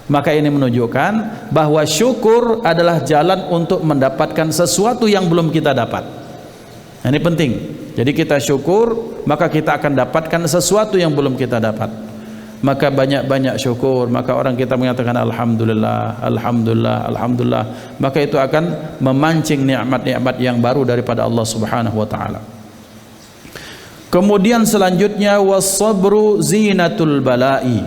Maka ini menunjukkan bahwa syukur adalah jalan untuk mendapatkan sesuatu yang belum kita dapat. Nah, ini penting. Jadi kita syukur, maka kita akan dapatkan sesuatu yang belum kita dapat. Maka banyak-banyak syukur. Maka orang kita mengatakan alhamdulillah, alhamdulillah, alhamdulillah, maka itu akan memancing nikmat-nikmat yang baru daripada Allah Subhanahu wa taala. Kemudian selanjutnya was-sabru zinatul bala'i.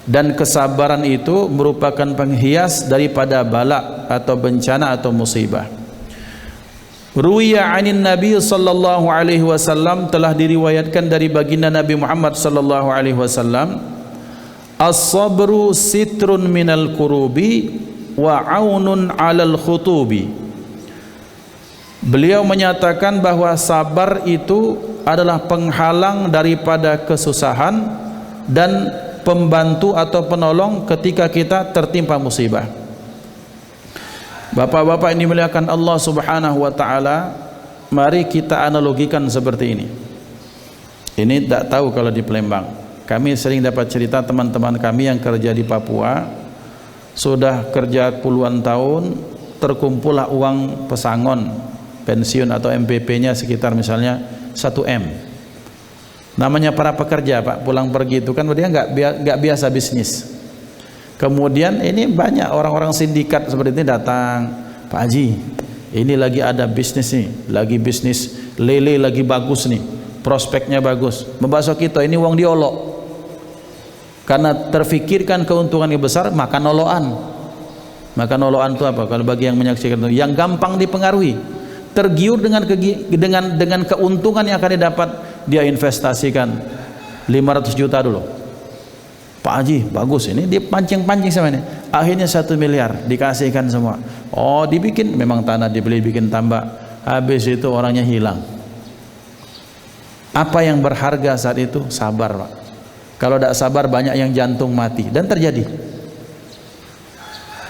Dan kesabaran itu merupakan penghias daripada bala atau bencana atau musibah. Ruwiya 'anin Nabi sallallahu alaihi wasallam, telah diriwayatkan dari baginda Nabi Muhammad sallallahu alaihi wasallam, as-sabru sitrun minal kurubi wa 'aunun 'alal khutubi. Beliau menyatakan bahwa sabar itu adalah penghalang daripada kesusahan dan pembantu atau penolong ketika kita tertimpa musibah. Bapak-bapak ini dimuliakan Allah Subhanahu wa taala, mari kita analogikan seperti ini. Ini tak tahu kalau di Palembang. Kami sering dapat cerita teman-teman kami yang kerja di Papua, sudah kerja puluhan tahun, terkumpullah uang pesangon pensiun atau MPP-nya sekitar misalnya 1M. Namanya para pekerja Pak, pulang pergi itu kan dia nggak biasa bisnis. Kemudian ini banyak orang-orang sindikat seperti ini datang, Pak Haji, ini lagi ada bisnis nih, lagi bisnis lele lagi bagus nih, prospeknya bagus. Membahas kita ini uang diolok, karena terfikirkan keuntungan yang besar, makan oloan. Makan oloan itu apa? Kalau bagi yang menyaksikan itu, yang gampang dipengaruhi, tergiur dengan keuntungan yang akan didapat, dia investasikan 500 juta dulu. Pak Haji bagus, ini dia pancing-pancing sama ini, akhirnya 1 miliar dikasihkan semua. Oh, dibikin, memang tanah dibeli bikin tambak, habis itu orangnya hilang. Apa yang berharga saat itu? Sabar Pak. Kalau tidak sabar banyak yang jantung mati, dan terjadi.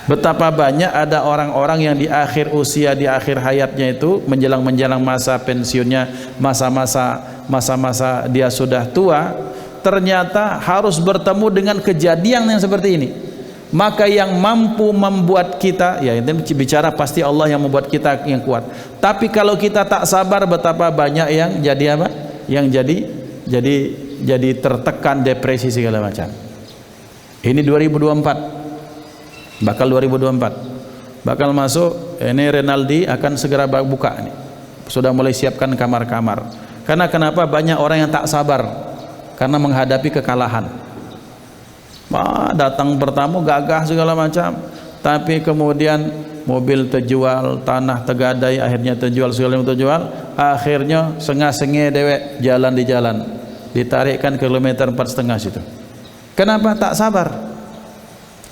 Betapa banyak ada orang-orang yang di akhir usia, di akhir hayatnya itu, menjelang masa pensiunnya, masa-masa dia sudah tua, ternyata harus bertemu dengan kejadian yang seperti ini. Maka yang mampu membuat kita, ya itu bicara pasti Allah yang membuat kita yang kuat. Tapi kalau kita tak sabar, betapa banyak yang jadi apa? Yang jadi tertekan, depresi segala macam. Ini 2024. Bakal 2024 bakal masuk, ini Renaldi akan segera buka nih. Sudah mulai siapkan kamar-kamar. Karena kenapa? Banyak orang yang tak sabar karena menghadapi kekalahan. Datang bertamu gagah segala macam, tapi kemudian mobil terjual, tanah tergadai, akhirnya terjual, segala macam terjual, akhirnya sengah-sengih dewek jalan di jalan, ditarikkan kilometer 4,5 situ. Kenapa? Tak sabar.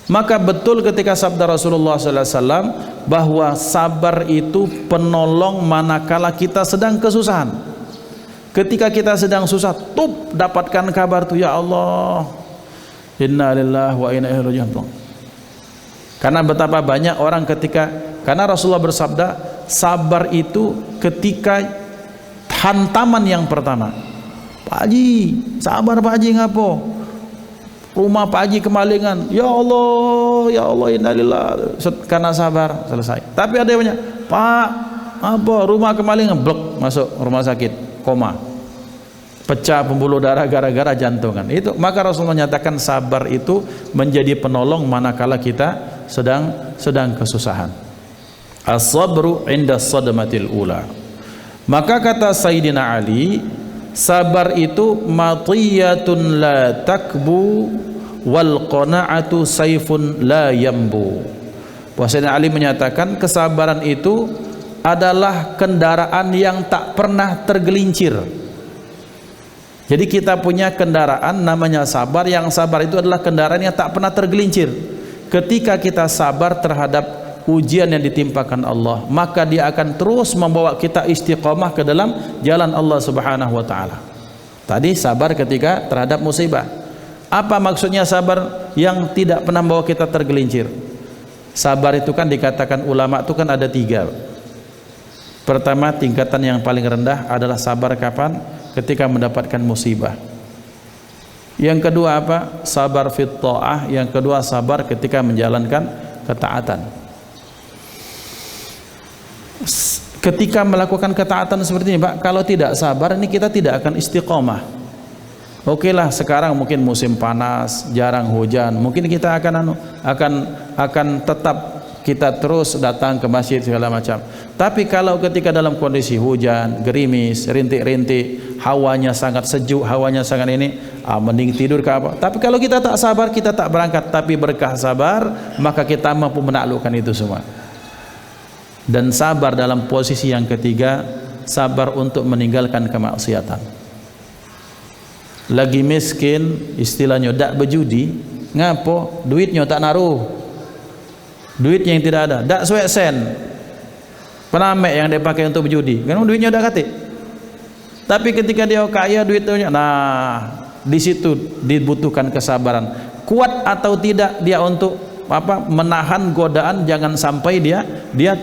Maka betul ketika sabda Rasulullah SAW bahwa sabar itu penolong manakala kita sedang kesusahan. Ketika kita sedang susah, dapatkan kabar tuh, ya Allah, inna lillahi wa inna ilaihi raji'un. Karena betapa banyak orang karena Rasulullah bersabda, sabar itu ketika hantaman yang pertama. Pak Haji, sabar Pak Haji, ngapo? Rumah Pak Haji kemalingan, ya Allah innalillahi, karena sabar selesai. Tapi ada yang banyak, Pak, apa rumah kemalingan, blok, masuk rumah sakit, koma, pecah pembuluh darah gara-gara jantungan. Itu maka Rasul menyatakan sabar itu menjadi penolong manakala kita sedang kesusahan. As-sabru 'inda sadmatil ula. Maka kata Sayyidina Ali, sabar itu matiyatun la takbu wal qana'atu saifun la yambu. Sayyidina Ali menyatakan kesabaran itu adalah kendaraan yang tak pernah tergelincir. Jadi kita punya kendaraan namanya sabar, yang sabar itu adalah kendaraan yang tak pernah tergelincir. Ketika kita sabar terhadap ujian yang ditimpakan Allah, maka dia akan terus membawa kita istiqomah ke dalam jalan Allah Subhanahu wa taala. Tadi sabar ketika terhadap musibah. Apa maksudnya sabar yang tidak pernah membawa kita tergelincir? Sabar itu kan dikatakan ulama itu kan ada 3. Pertama, tingkatan yang paling rendah adalah sabar kapan? Ketika mendapatkan musibah. Yang kedua apa? Sabar fit ta'ah. Yang kedua sabar ketika menjalankan ketaatan. Ketika melakukan ketaatan seperti ini Pak, kalau tidak sabar ini kita tidak akan istiqomah. Oke lah, sekarang mungkin musim panas, jarang hujan, mungkin kita akan tetap kita terus datang ke masjid segala macam. Tapi kalau ketika dalam kondisi hujan, gerimis, rintik-rintik, hawanya sangat sejuk, hawanya sangat ini, mending tidur ke apa. Tapi kalau kita tak sabar, kita tak berangkat. Tapi berkah sabar, maka kita mampu menaklukkan itu semua. Dan sabar dalam posisi yang ketiga, sabar untuk meninggalkan kemaksiatan. Lagi miskin, istilahnya dak berjudi, ngapo? Duitnya tak naruh, duitnya yang tidak ada, dak suek sen, penamek yang dia pakai untuk berjudi, kan duitnya udah kate. Tapi ketika dia kaya duitnya, nah di situ dibutuhkan kesabaran. Kuat atau tidak dia untuk menahan godaan, jangan sampai dia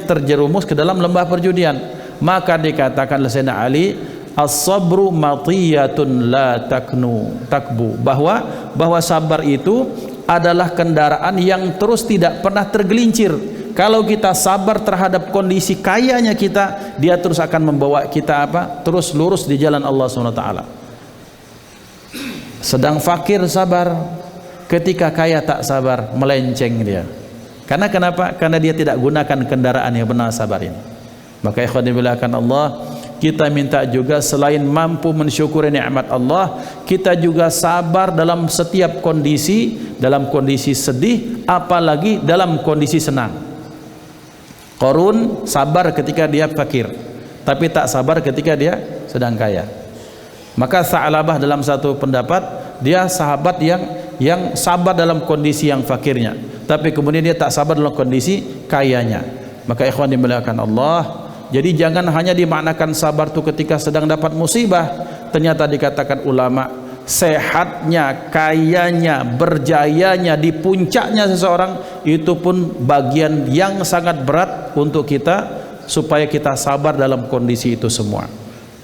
terjerumus ke dalam lembah perjudian. Maka dikatakan oleh Sayyidina Ali, as-sabru matiyatun la takbu, bahwa sabar itu adalah kendaraan yang terus tidak pernah tergelincir. Kalau kita sabar terhadap kondisi kayanya kita, dia terus akan membawa kita terus lurus di jalan Allah SWT. Sedang fakir sabar, ketika kaya tak sabar, melenceng dia. Karena kenapa? Karena dia tidak gunakan kendaraan yang benar, sabar ini. Maka ikhwan dimuliakan Allah, kita minta juga selain mampu mensyukuri nikmat Allah, kita juga sabar dalam setiap kondisi, dalam kondisi sedih, apalagi dalam kondisi senang. Qarun sabar ketika dia fakir, tapi tak sabar ketika dia sedang kaya. Maka Sa'labah dalam satu pendapat, dia sahabat yang sabar dalam kondisi yang fakirnya, tapi kemudian dia tak sabar dalam kondisi kayanya. Maka ikhwan dimuliakan Allah, jadi jangan hanya dimaknakan sabar itu ketika sedang dapat musibah. Ternyata dikatakan ulama, sehatnya, kayanya, berjayanya, di puncaknya seseorang, itu pun bagian yang sangat berat untuk kita, supaya kita sabar dalam kondisi itu semua.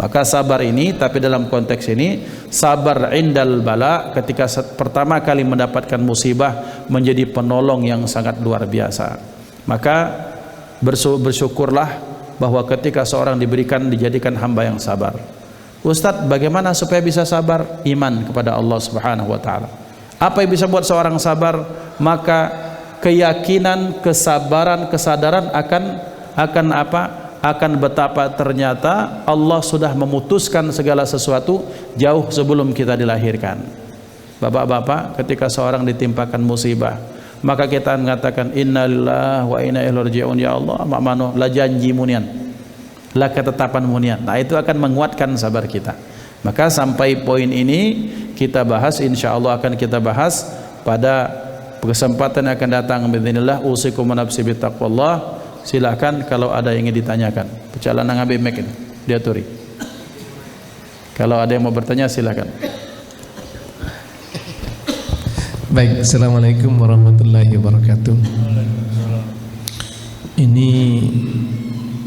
Maka sabar ini, tapi dalam konteks ini, sabar indal bala, ketika pertama kali mendapatkan musibah, menjadi penolong yang sangat luar biasa. Maka bersyukurlah bahwa ketika seorang dijadikan hamba yang sabar. Ustadz, bagaimana supaya bisa sabar? Iman kepada Allah Subhanahu wa taala. Apa yang bisa buat seorang sabar? Maka keyakinan, kesabaran, kesadaran akan betapa ternyata Allah sudah memutuskan segala sesuatu jauh sebelum kita dilahirkan. Bapak-bapak, ketika seorang ditimpakan musibah, maka kita mengatakan innalillahi wa inna ilaihi raji'un. Ya Allah, makmano la janji munian, la ketetapan munian. Nah, itu akan menguatkan sabar kita. Maka sampai poin ini kita bahas, insyaallah akan kita bahas pada kesempatan yang akan datang. Bismillah, usikum wa nafsi bittaqwallah. Silakan kalau ada yang ingin ditanyakan. Perjalanan ngambil mic ini, diaturi. Kalau ada yang mau bertanya silakan. Baik, assalamualaikum warahmatullahi wabarakatuh. Ini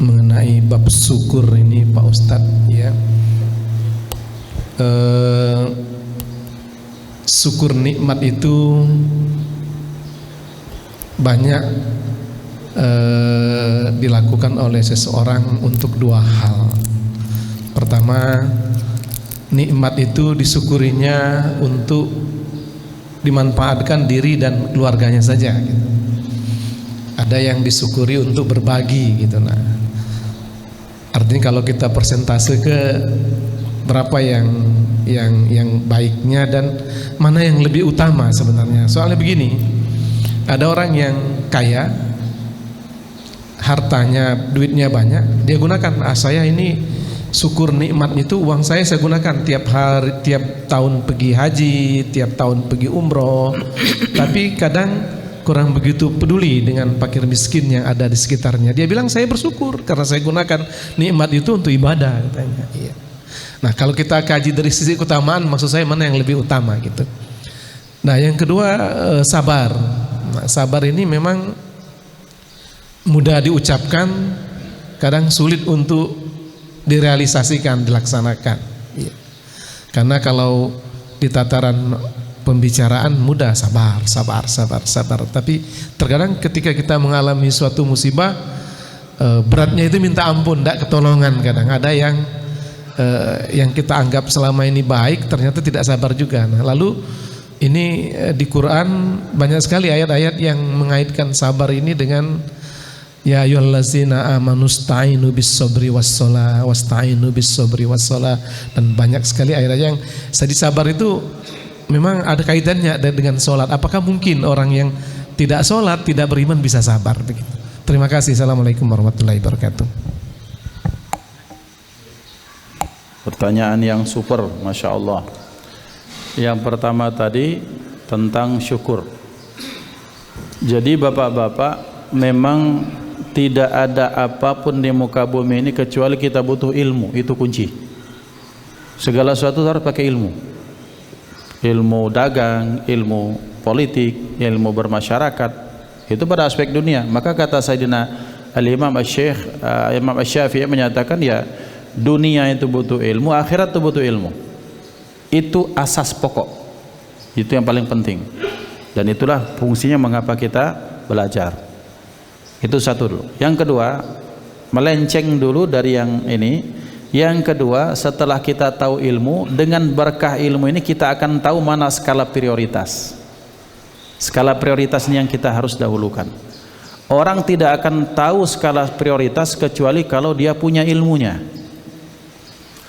mengenai bab syukur ini Pak Ustadz, ya. Syukur nikmat itu banyak dilakukan oleh seseorang untuk dua hal. Pertama, nikmat itu disyukurinya untuk dimanfaatkan diri dan keluarganya saja, gitu. Ada yang disyukuri untuk berbagi, gitu. Nah, artinya kalau kita persentase ke berapa yang baiknya dan mana yang lebih utama sebenarnya. Soalnya begini, ada orang yang kaya, hartanya, duitnya banyak, dia gunakan, saya ini syukur nikmat itu, uang saya gunakan tiap hari, tiap tahun pergi haji, tiap tahun pergi umroh. Tapi kadang kurang begitu peduli dengan fakir miskin yang ada di sekitarnya. Dia bilang saya bersyukur karena saya gunakan nikmat itu untuk ibadah, katanya. Iya. Nah, kalau kita kaji dari sisi keutamaan, maksud saya mana yang lebih utama, gitu. Nah, yang kedua, sabar. Nah, sabar ini memang mudah diucapkan, kadang sulit untuk direalisasikan, dilaksanakan, ya. Karena kalau di tataran pembicaraan mudah sabar, tapi terkadang ketika kita mengalami suatu musibah, beratnya itu minta ampun, tidak ketolongan. Kadang ada yang kita anggap selama ini baik, ternyata tidak sabar juga. Nah, lalu ini di Quran banyak sekali ayat-ayat yang mengaitkan sabar ini dengan Ya ayyuhallazina amanu sta'inu bis-sabri was-shalah wasta'inu bis-sabri was-shalah, dan banyak sekali ayat yang tadi sabar itu memang ada kaitannya dengan sholat. Apakah mungkin orang yang tidak sholat, tidak beriman bisa sabar begitu? Terima kasih. Assalamualaikum warahmatullahi wabarakatuh. Pertanyaan yang super, Masya Allah. Yang pertama tadi tentang syukur. Jadi bapak-bapak, memang tidak ada apapun di muka bumi ini kecuali kita butuh ilmu. Itu kunci. Segala sesuatu harus pakai ilmu. Ilmu dagang, ilmu politik, ilmu bermasyarakat. Itu pada aspek dunia. Maka kata Sayyidina Al-Imam Al-Syekh Imam Asy-Syafi'i menyatakan, ya, dunia itu butuh ilmu, akhirat itu butuh ilmu. Itu asas pokok. Itu yang paling penting. Dan itulah fungsinya mengapa kita belajar. Itu satu dulu. Yang kedua, melenceng dulu dari yang ini. Yang kedua, setelah kita tahu ilmu, dengan berkah ilmu ini kita akan tahu mana skala prioritas. Skala prioritas ini yang kita harus dahulukan. Orang tidak akan tahu skala prioritas kecuali kalau dia punya ilmunya.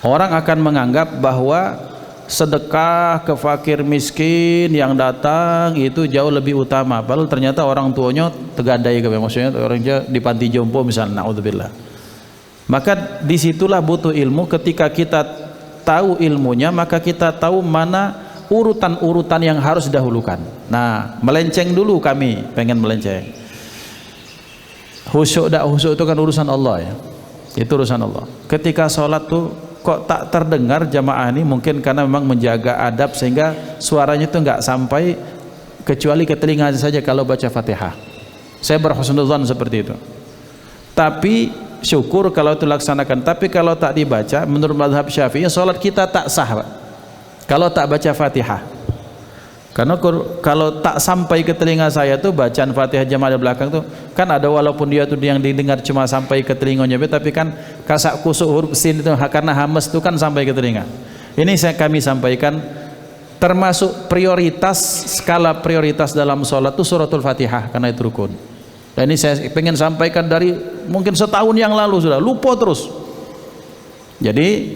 Orang akan menganggap bahwa sedekah ke fakir miskin yang datang itu jauh lebih utama, padahal ternyata orang tuanya tegadai, maksudnya orangnya di panti jompo misalnya, naudzubillah. Maka disitulah butuh ilmu. Ketika kita tahu ilmunya, maka kita tahu mana urutan-urutan yang harus didahulukan. Nah, melenceng dulu, kami pengen melenceng. Khusyuk tak khusyuk itu kan urusan Allah, ya. Itu urusan Allah. Ketika sholat tuh kok tak terdengar jamaah ini, mungkin karena memang menjaga adab sehingga suaranya itu enggak sampai kecuali ke telinga saja kalau baca Fatihah. Saya berhusnudzon seperti itu. Tapi syukur kalau itu laksanakan. Tapi kalau tak dibaca, menurut mazhab Syafi'i, salat kita tak sah, Pak, kalau tak baca Fatihah. Karena kalau tak sampai ke telinga saya tuh bacaan Fatihah jamaah di belakang tuh kan ada, walaupun dia tuh yang didengar cuma sampai ke telinganya, tapi kan kasak kusuk huruf sin itu karena hamas itu kan sampai ke telinga. Ini kami sampaikan termasuk prioritas, skala prioritas dalam sholat itu suratul Fatihah, karena itu rukun. Dan ini saya pengen sampaikan dari mungkin setahun yang lalu, sudah lupa terus. Jadi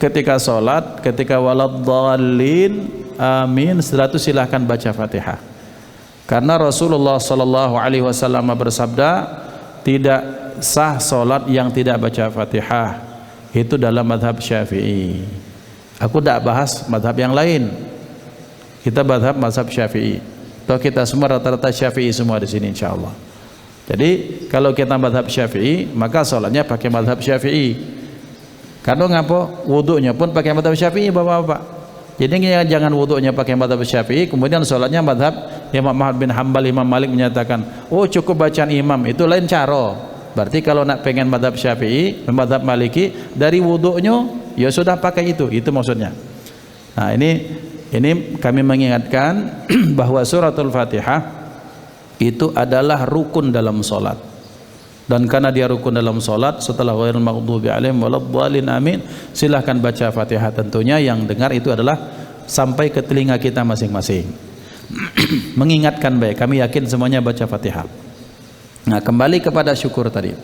ketika sholat, ketika waladhdallin amin, setelah itu silahkan baca Fatihah. Karena Rasulullah sallallahu alaihi wasallam bersabda, tidak sah salat yang tidak baca Fatihah. Itu dalam mazhab Syafi'i. Aku tidak bahas mazhab yang lain. Kita mazhab Syafi'i. Toh kita semua rata-rata Syafi'i semua di sini insyaallah. Jadi kalau kita mazhab Syafi'i, maka salatnya pakai mazhab Syafi'i. Karena ngapa? Wudunya pun pakai mazhab Syafi'i, Bapak-bapak. Jadi jangan wudunya pakai mazhab Syafi'i, kemudian sholatnya mazhab Imam Ahmad bin Hanbal, Imam Malik menyatakan, oh cukup bacaan imam, itu lain cara. Berarti kalau nak pengen mazhab Syafi'i, mazhab Maliki, dari wudunya ya sudah pakai itu maksudnya. Nah ini kami mengingatkan bahwa suratul Fatihah itu adalah rukun dalam sholat. Dan karena dia rukun dalam sholat, setelah ghairil maghdubi alaihim waladhdallin amin, silahkan baca Fatihah. Tentunya yang dengar itu adalah sampai ke telinga kita masing-masing. Mengingatkan baik, kami yakin semuanya baca Fatihah. Nah, kembali kepada syukur tadi.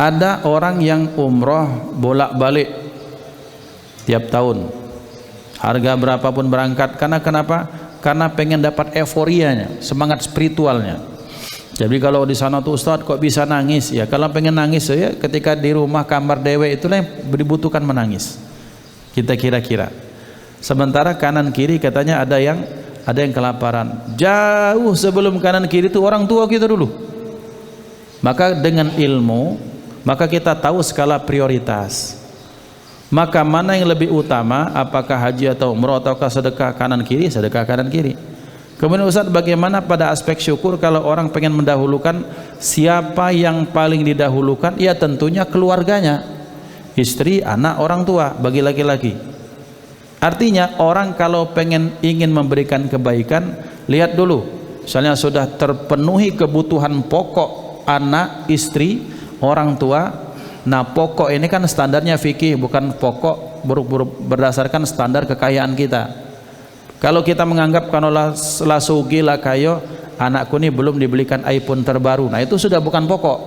Ada orang yang umroh bolak-balik tiap tahun, harga berapapun berangkat. Karena kenapa? Karena pengen dapat euforianya, semangat spiritualnya. Jadi kalau di sana tuh Ustadz kok bisa nangis, ya kalau pengen nangis ya ketika di rumah kamar dewe itulah yang dibutuhkan menangis. Kita kira-kira. Sementara kanan kiri katanya ada yang kelaparan. Jauh sebelum kanan kiri itu orang tua kita dulu. Maka dengan ilmu, maka kita tahu skala prioritas. Maka mana yang lebih utama, apakah haji atau umroh ataukah sedekah kanan kiri? Sedekah kanan kiri. Kemudian Ustaz, bagaimana pada aspek syukur kalau orang pengen mendahulukan, siapa yang paling didahulukan? Ya tentunya keluarganya, istri, anak, orang tua bagi laki-laki. Artinya orang kalau ingin memberikan kebaikan, lihat dulu, misalnya sudah terpenuhi kebutuhan pokok anak, istri, orang tua. Nah pokok ini kan standarnya fikih, bukan pokok berdasarkan standar kekayaan kita. Kalau kita menganggap kalau lah sugi lah kayo, anakku ini belum dibelikan iPhone terbaru, nah itu sudah bukan pokok.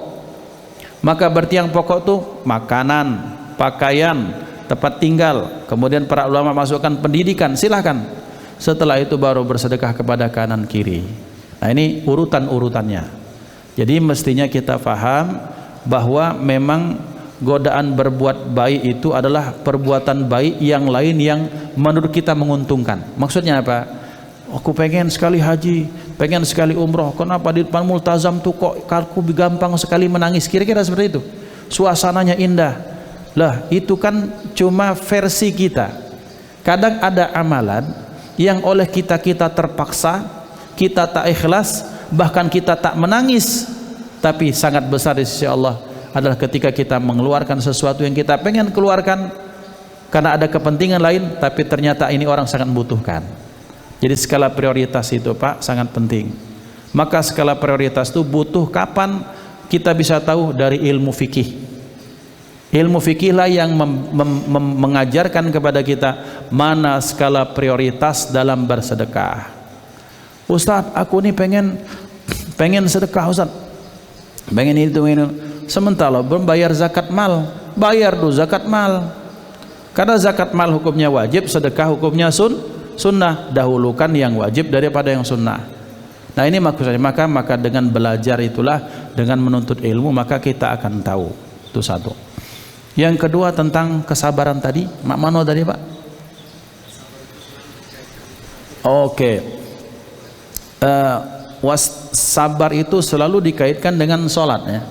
Maka berarti yang pokok tuh makanan, pakaian, tempat tinggal, kemudian para ulama masukkan pendidikan, silahkan. Setelah itu baru bersedekah kepada kanan kiri. Nah ini urutan-urutannya. Jadi mestinya kita faham bahwa memang godaan berbuat baik itu adalah perbuatan baik yang lain yang menurut kita menguntungkan. Maksudnya apa? Aku pengen sekali haji, pengen sekali umroh, kenapa di depan multazam tuh kok aku gampang sekali menangis? Kira-kira seperti itu. Suasananya indah. Lah itu kan cuma versi kita. Kadang ada amalan yang oleh kita terpaksa, kita tak ikhlas, bahkan kita tak menangis, tapi sangat besar di sisi Allah adalah ketika kita mengeluarkan sesuatu yang kita pengen keluarkan karena ada kepentingan lain, tapi ternyata ini orang sangat membutuhkan. Jadi skala prioritas itu Pak sangat penting. Maka skala prioritas itu butuh kapan kita bisa tahu? Dari ilmu fikih. Ilmu fikih lah yang mengajarkan kepada kita mana skala prioritas dalam bersedekah. Ustadz, aku nih pengen sedekah Ustadz, pengen itu. Sementara belum bayar zakat mal, bayar dulu zakat mal. Karena zakat mal hukumnya wajib, sedekah hukumnya sunnah. Dahulukan yang wajib daripada yang sunnah. Nah ini maksudnya, maka dengan belajar itulah, dengan menuntut ilmu, maka kita akan tahu. Itu satu. Yang kedua tentang kesabaran tadi, Mak Mano tadi Pak. Oke. Sabar itu selalu dikaitkan dengan sholat ya.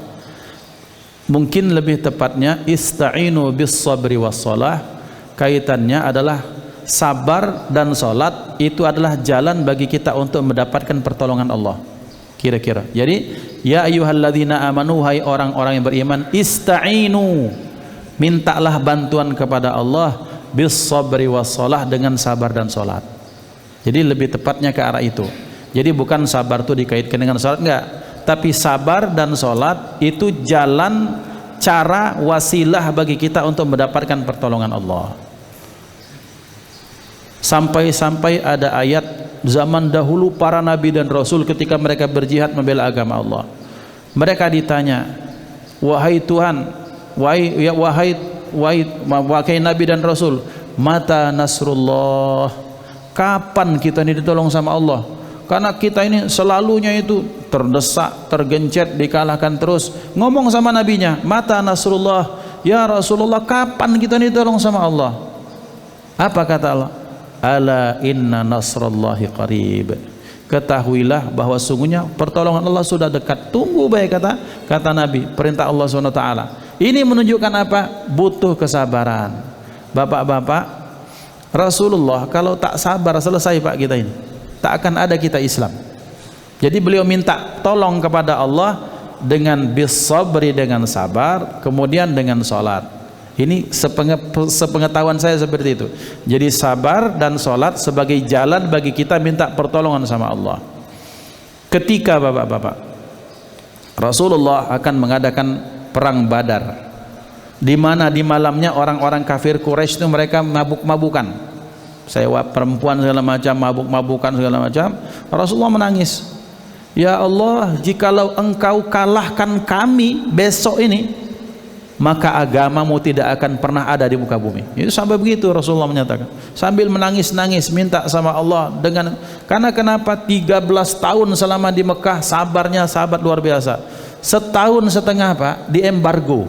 Mungkin lebih tepatnya ista'inu bis sabri was shalah, kaitannya adalah sabar dan sholat itu adalah jalan bagi kita untuk mendapatkan pertolongan Allah. Kira-kira. Jadi ya ayyuhalladzina amanu, hai orang-orang yang beriman, ista'inu, mintalah bantuan kepada Allah bis sabri was shalah, dengan sabar dan sholat. Jadi lebih tepatnya ke arah itu. Jadi bukan sabar itu dikaitkan dengan sholat, enggak, tapi sabar dan sholat itu jalan, cara, wasilah bagi kita untuk mendapatkan pertolongan Allah. Sampai-sampai ada ayat zaman dahulu para nabi dan rasul ketika mereka berjihad membela agama Allah, mereka ditanya, wahai Tuhan, wahai nabi dan rasul, mata nasrullah, kapan kita ini ditolong sama Allah? Karena kita ini selalunya itu terdesak, tergencet, dikalahkan terus. Ngomong sama nabinya, mata nasrullah, ya Rasulullah, kapan kita ini ditolong sama Allah? Apa kata Allah? Ala inna nasrallahi qarib. Ketahuilah bahwa sungguhnya pertolongan Allah sudah dekat. Tunggu baik, kata Nabi, perintah Allah SWT. Ini menunjukkan apa? Butuh kesabaran. Bapak-bapak, Rasulullah kalau tak sabar selesai Pak kita ini, tak akan ada kita Islam. Jadi beliau minta tolong kepada Allah dengan bisabri, dengan sabar, kemudian dengan sholat. Ini sepengetahuan saya seperti itu. Jadi sabar dan sholat sebagai jalan bagi kita minta pertolongan sama Allah. Ketika bapak-bapak, Rasulullah akan mengadakan perang Badar, di mana di malamnya orang-orang kafir Quraisy itu mereka mabuk-mabukan, sewa perempuan segala macam, mabuk-mabukan segala macam. Rasulullah menangis, ya Allah, jikalau engkau kalahkan kami besok ini, maka agamamu tidak akan pernah ada di muka bumi. Itu sampai begitu Rasulullah menyatakan, sambil menangis-nangis minta sama Allah. Karena kenapa? 13 tahun selama di Mekah sabarnya sahabat luar biasa. Setahun setengah Pak di embargo,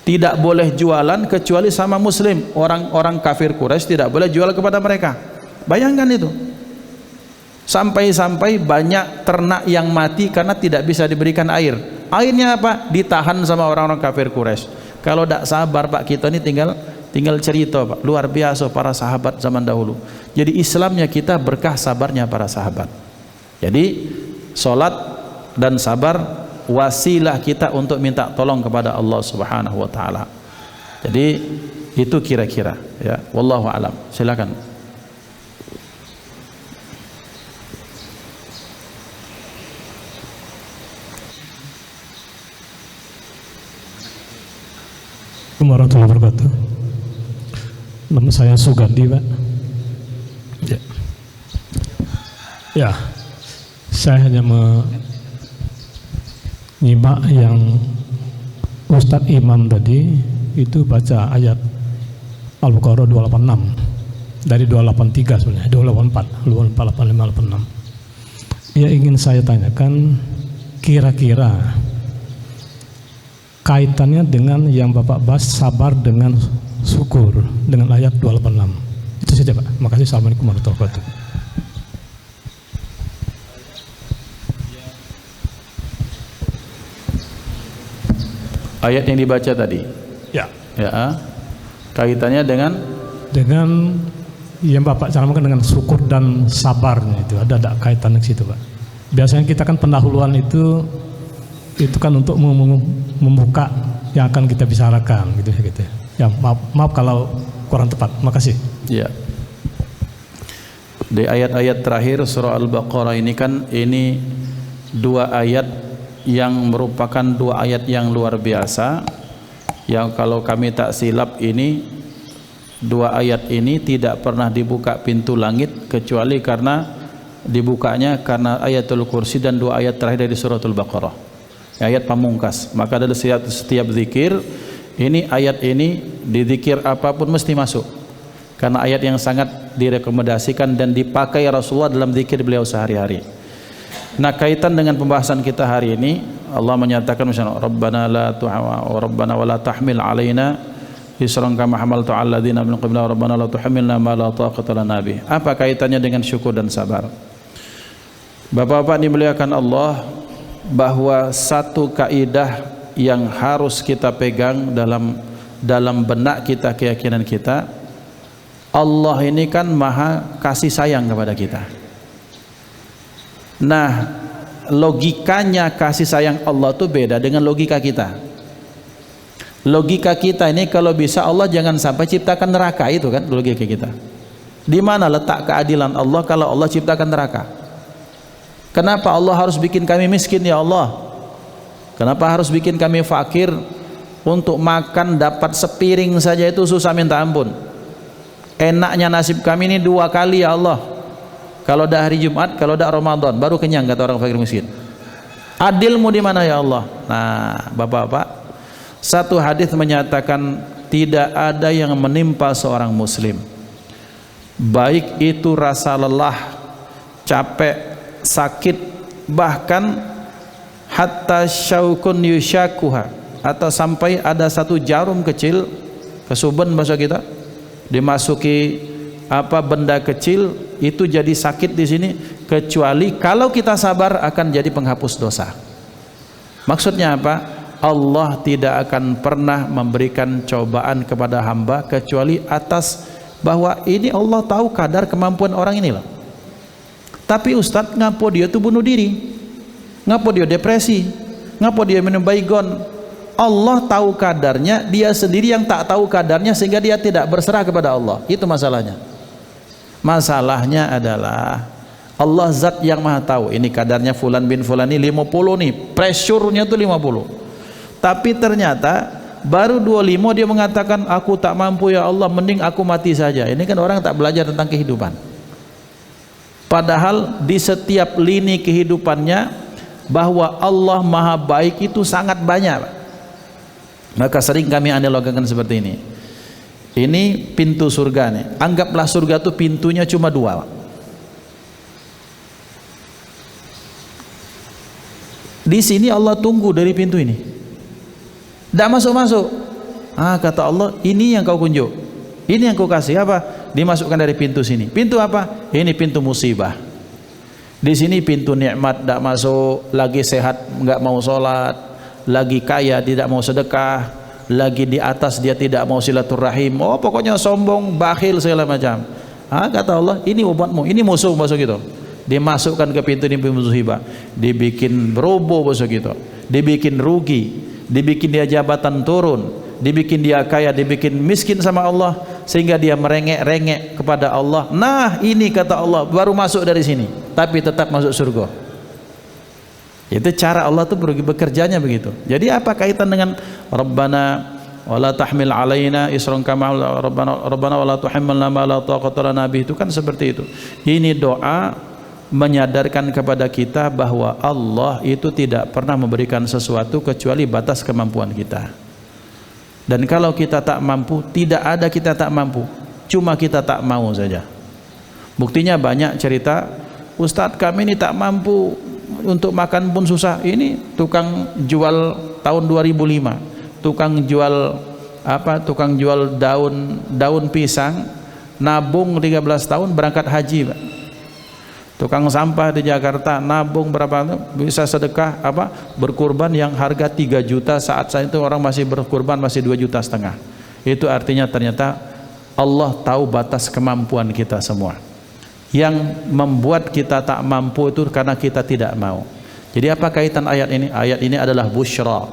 tidak boleh jualan kecuali sama muslim. Orang-orang kafir Quraisy tidak boleh jual kepada mereka. Bayangkan itu. Sampai-sampai banyak ternak yang mati karena tidak bisa diberikan air. Akhirnya apa? Ditahan sama orang-orang kafir Quraisy. Kalau tidak sabar Pak, kita ini tinggal cerita Pak. Luar biasa para sahabat zaman dahulu. Jadi Islamnya kita berkah sabarnya para sahabat. Jadi sholat dan sabar wasilah kita untuk minta tolong kepada Allah Subhanahu wa taala. Jadi itu kira-kira ya. Wallahu alam. Silakan. Warahmatullahi wabarakatuh. Nama saya Sugandi Pak. Ya, saya hanya menyimak yang Ustadz Imam tadi itu baca ayat Al-Baqarah 286 dari 283 sebenarnya, 284, 284, 85, 86. Ya, ingin saya tanyakan kira-kira kaitannya dengan yang Bapak bahas sabar dengan syukur dengan ayat 286. Itu saja Pak. Makasih. Assalamualaikum warahmatullahi wabarakatuh. Ayat yang dibaca tadi. Ya. Ya. Kaitannya dengan yang Bapak canangkan dengan syukur dan sabarnya itu ada kaitan ke situ Pak. Biasanya kita kan pendahuluan itu kan untuk membuka yang akan kita bicarakan gitu ya. Ya, maaf kalau kurang tepat. Makasih. Ya. Di ayat-ayat terakhir surah Al-Baqarah ini kan ini dua ayat yang merupakan dua ayat yang luar biasa, yang kalau kami tak silap ini dua ayat ini tidak pernah dibuka pintu langit kecuali karena dibukanya karena ayatul kursi dan dua ayat terakhir dari suratul Baqarah, ayat pamungkas. Maka dari setiap zikir ini, ayat ini di zikir apapun mesti masuk karena ayat yang sangat direkomendasikan dan dipakai Rasulullah dalam zikir beliau sehari-hari. Nah, kaitan dengan pembahasan kita hari ini, Allah menyatakan misalnya Rabbana wa la tahmil alaina isran kama hamaltu 'alal ladzina min qablina Rabbana la tuhammilna ma la taqata lana bih. Apa kaitannya dengan syukur dan sabar? Bapak-bapak dimuliakan Allah, bahwa satu kaidah yang harus kita pegang dalam benak kita, keyakinan kita, Allah ini kan maha kasih sayang kepada kita. Nah, logikanya kasih sayang Allah itu beda dengan logika kita. Logika kita ini kalau bisa Allah jangan sampai ciptakan neraka, itu kan logika kita. Di mana letak keadilan Allah kalau Allah ciptakan neraka? Kenapa Allah harus bikin kami miskin ya Allah? Kenapa harus bikin kami fakir? Untuk makan dapat sepiring saja itu susah minta ampun. Enaknya nasib kami ini 2 kali ya Allah. Kalau dah hari Jumat, kalau dah Ramadan, baru kenyang kata orang fakir miskin. Adilmu di mana ya Allah? Nah, Bapak-bapak, satu hadis menyatakan tidak ada yang menimpa seorang muslim, baik itu rasa lelah, capek, sakit, bahkan hatta syaukun yushakuha, atau sampai ada satu jarum kecil, kesuben bahasa kita, dimasuki benda kecil itu jadi sakit di sini, kecuali kalau kita sabar akan jadi penghapus dosa. Maksudnya apa? Allah tidak akan pernah memberikan cobaan kepada hamba kecuali atas bahwa ini Allah tahu kadar kemampuan orang ini loh. Tapi Ustadz, ngapo dia tuh bunuh diri, ngapo dia depresi, ngapo dia minum baygon? Allah tahu kadarnya, dia sendiri yang tak tahu kadarnya sehingga dia tidak berserah kepada Allah. Itu masalahnya. Masalahnya adalah Allah zat yang maha tahu, ini kadarnya fulan bin fulan ini 50 nih, pressure-nya tuh 50. Tapi ternyata baru 25 dia mengatakan aku tak mampu ya Allah, mending aku mati saja. Ini kan orang tak belajar tentang kehidupan. Padahal di setiap lini kehidupannya bahwa Allah maha baik itu sangat banyak. Maka sering kami analogikan seperti ini. Ini pintu surga nih. Anggaplah surga itu pintunya cuma 2. Di sini Allah tunggu dari pintu ini. Tidak masuk-masuk. Kata Allah, ini yang kau kunjuk, ini yang kau kasih apa? Dimasukkan dari pintu sini. Pintu apa? Ini pintu musibah. Di sini pintu nikmat, tidak masuk. Lagi sehat, nggak mau sholat. Lagi kaya, tidak mau sedekah. Lagi di atas, dia tidak mau silaturahim. Oh, pokoknya sombong, bakhil segala macam. Kata Allah, ini obatmu, ini musuh gitu. Dimasukkan ke pintu ini, pintu musibah. Dibikin robo gitu. Dibikin rugi. Dibikin dia jabatan turun, dibikin dia kaya, dibikin miskin sama Allah, sehingga dia merengek-rengek kepada Allah. Nah, ini kata Allah baru masuk dari sini, tapi tetap masuk surga. Itu cara Allah tuh bekerjanya begitu. Jadi apa kaitan dengan Rabbana wala tahmil alaina isran kama Rabbana wala tuhammilna ma la taqata lana bih, itu kan seperti itu. Ini doa menyadarkan kepada kita bahwa Allah itu tidak pernah memberikan sesuatu kecuali batas kemampuan kita. Dan kalau kita tak mampu, tidak ada kita tak mampu, cuma kita tak mau saja. Buktinya banyak cerita, Ustadz kami ini tak mampu, untuk makan pun susah. Ini tukang jual tahun 2005, tukang jual daun pisang, nabung 13 tahun berangkat haji, Pak. Tukang sampah di Jakarta nabung berapa, bisa sedekah berkurban yang harga 3 juta, saat itu orang masih berkurban masih 2,5 juta. Itu artinya ternyata Allah tahu batas kemampuan kita semua. Yang membuat kita tak mampu itu karena kita tidak mau. Jadi apa kaitan ayat ini? Ayat ini adalah busyra.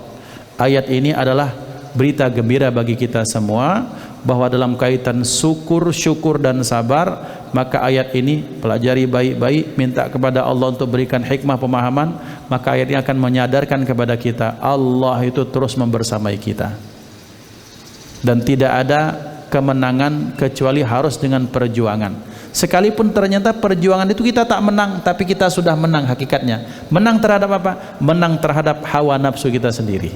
Ayat ini adalah berita gembira bagi kita semua, bahwa dalam kaitan syukur dan sabar, maka ayat ini pelajari baik-baik, minta kepada Allah untuk berikan hikmah pemahaman, maka ayat ini akan menyadarkan kepada kita Allah itu terus membersamai kita, dan tidak ada kemenangan kecuali harus dengan perjuangan. Sekalipun ternyata perjuangan itu kita tak menang, tapi kita sudah menang hakikatnya. Menang terhadap apa? Menang terhadap hawa nafsu kita sendiri.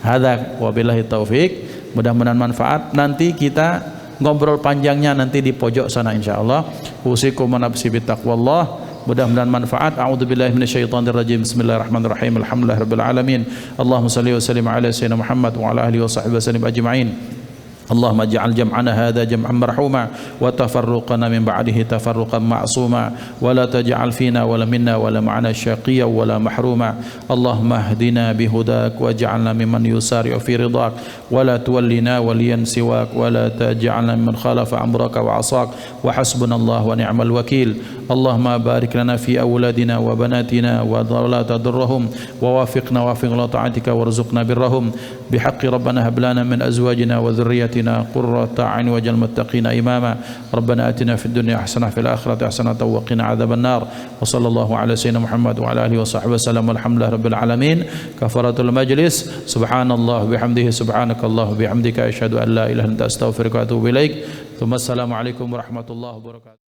Hadza wabillahi taufik. Mudah-mudahan manfaat. Nanti kita ngobrol panjangnya nanti di pojok sana insyaallah. Usikum wa nafsi bittaqwallah. Mudah-mudahan manfaat. A'udzubillahi minasyaitonirrajim. Bismillahirrahmanirrahim. Alhamdulillahirabbil alamin. Allahumma shalli wa sallim ala sayyidina Muhammad wa ala alihi wa sahbihi wasallim ajma'in. اللهم اجعل جمعنا هذا جمعا مرحوما وتفرقنا من بعده تفرقا معصوما ولا تجعل فينا ولا منا ولا معنا شقيا ولا محروما اللهم اهدنا بهداك واجعلنا ممن يسارع في رضاك ولا تولنا وليا سواك ولا تجعلنا ممن خالف امرك وعصاك وحسبنا الله ونعم الوكيل اللهم بارك لنا في أولادنا وبناتنا ولا تضرهم ووافقنا على طاعتك وارزقنا برهم بحق ربنا هب لنا من أزواجنا وذريتنا قرة أعين واجعل المتقين إماما ربنا آتنا في الدنيا حسنة في الآخرة حسنة وقنا عذاب النار وصلى الله على سيدنا محمد وعلى آله وصحبه وسلم والحمد لله رب العالمين كفارة المجلس سبحان الله وبحمده سبحانك الله وبحمدك أشهد أن لا إله إلا أنت أستغفرك وأتوب إليك ثم السلام عليكم ورحمة الله وبركاته.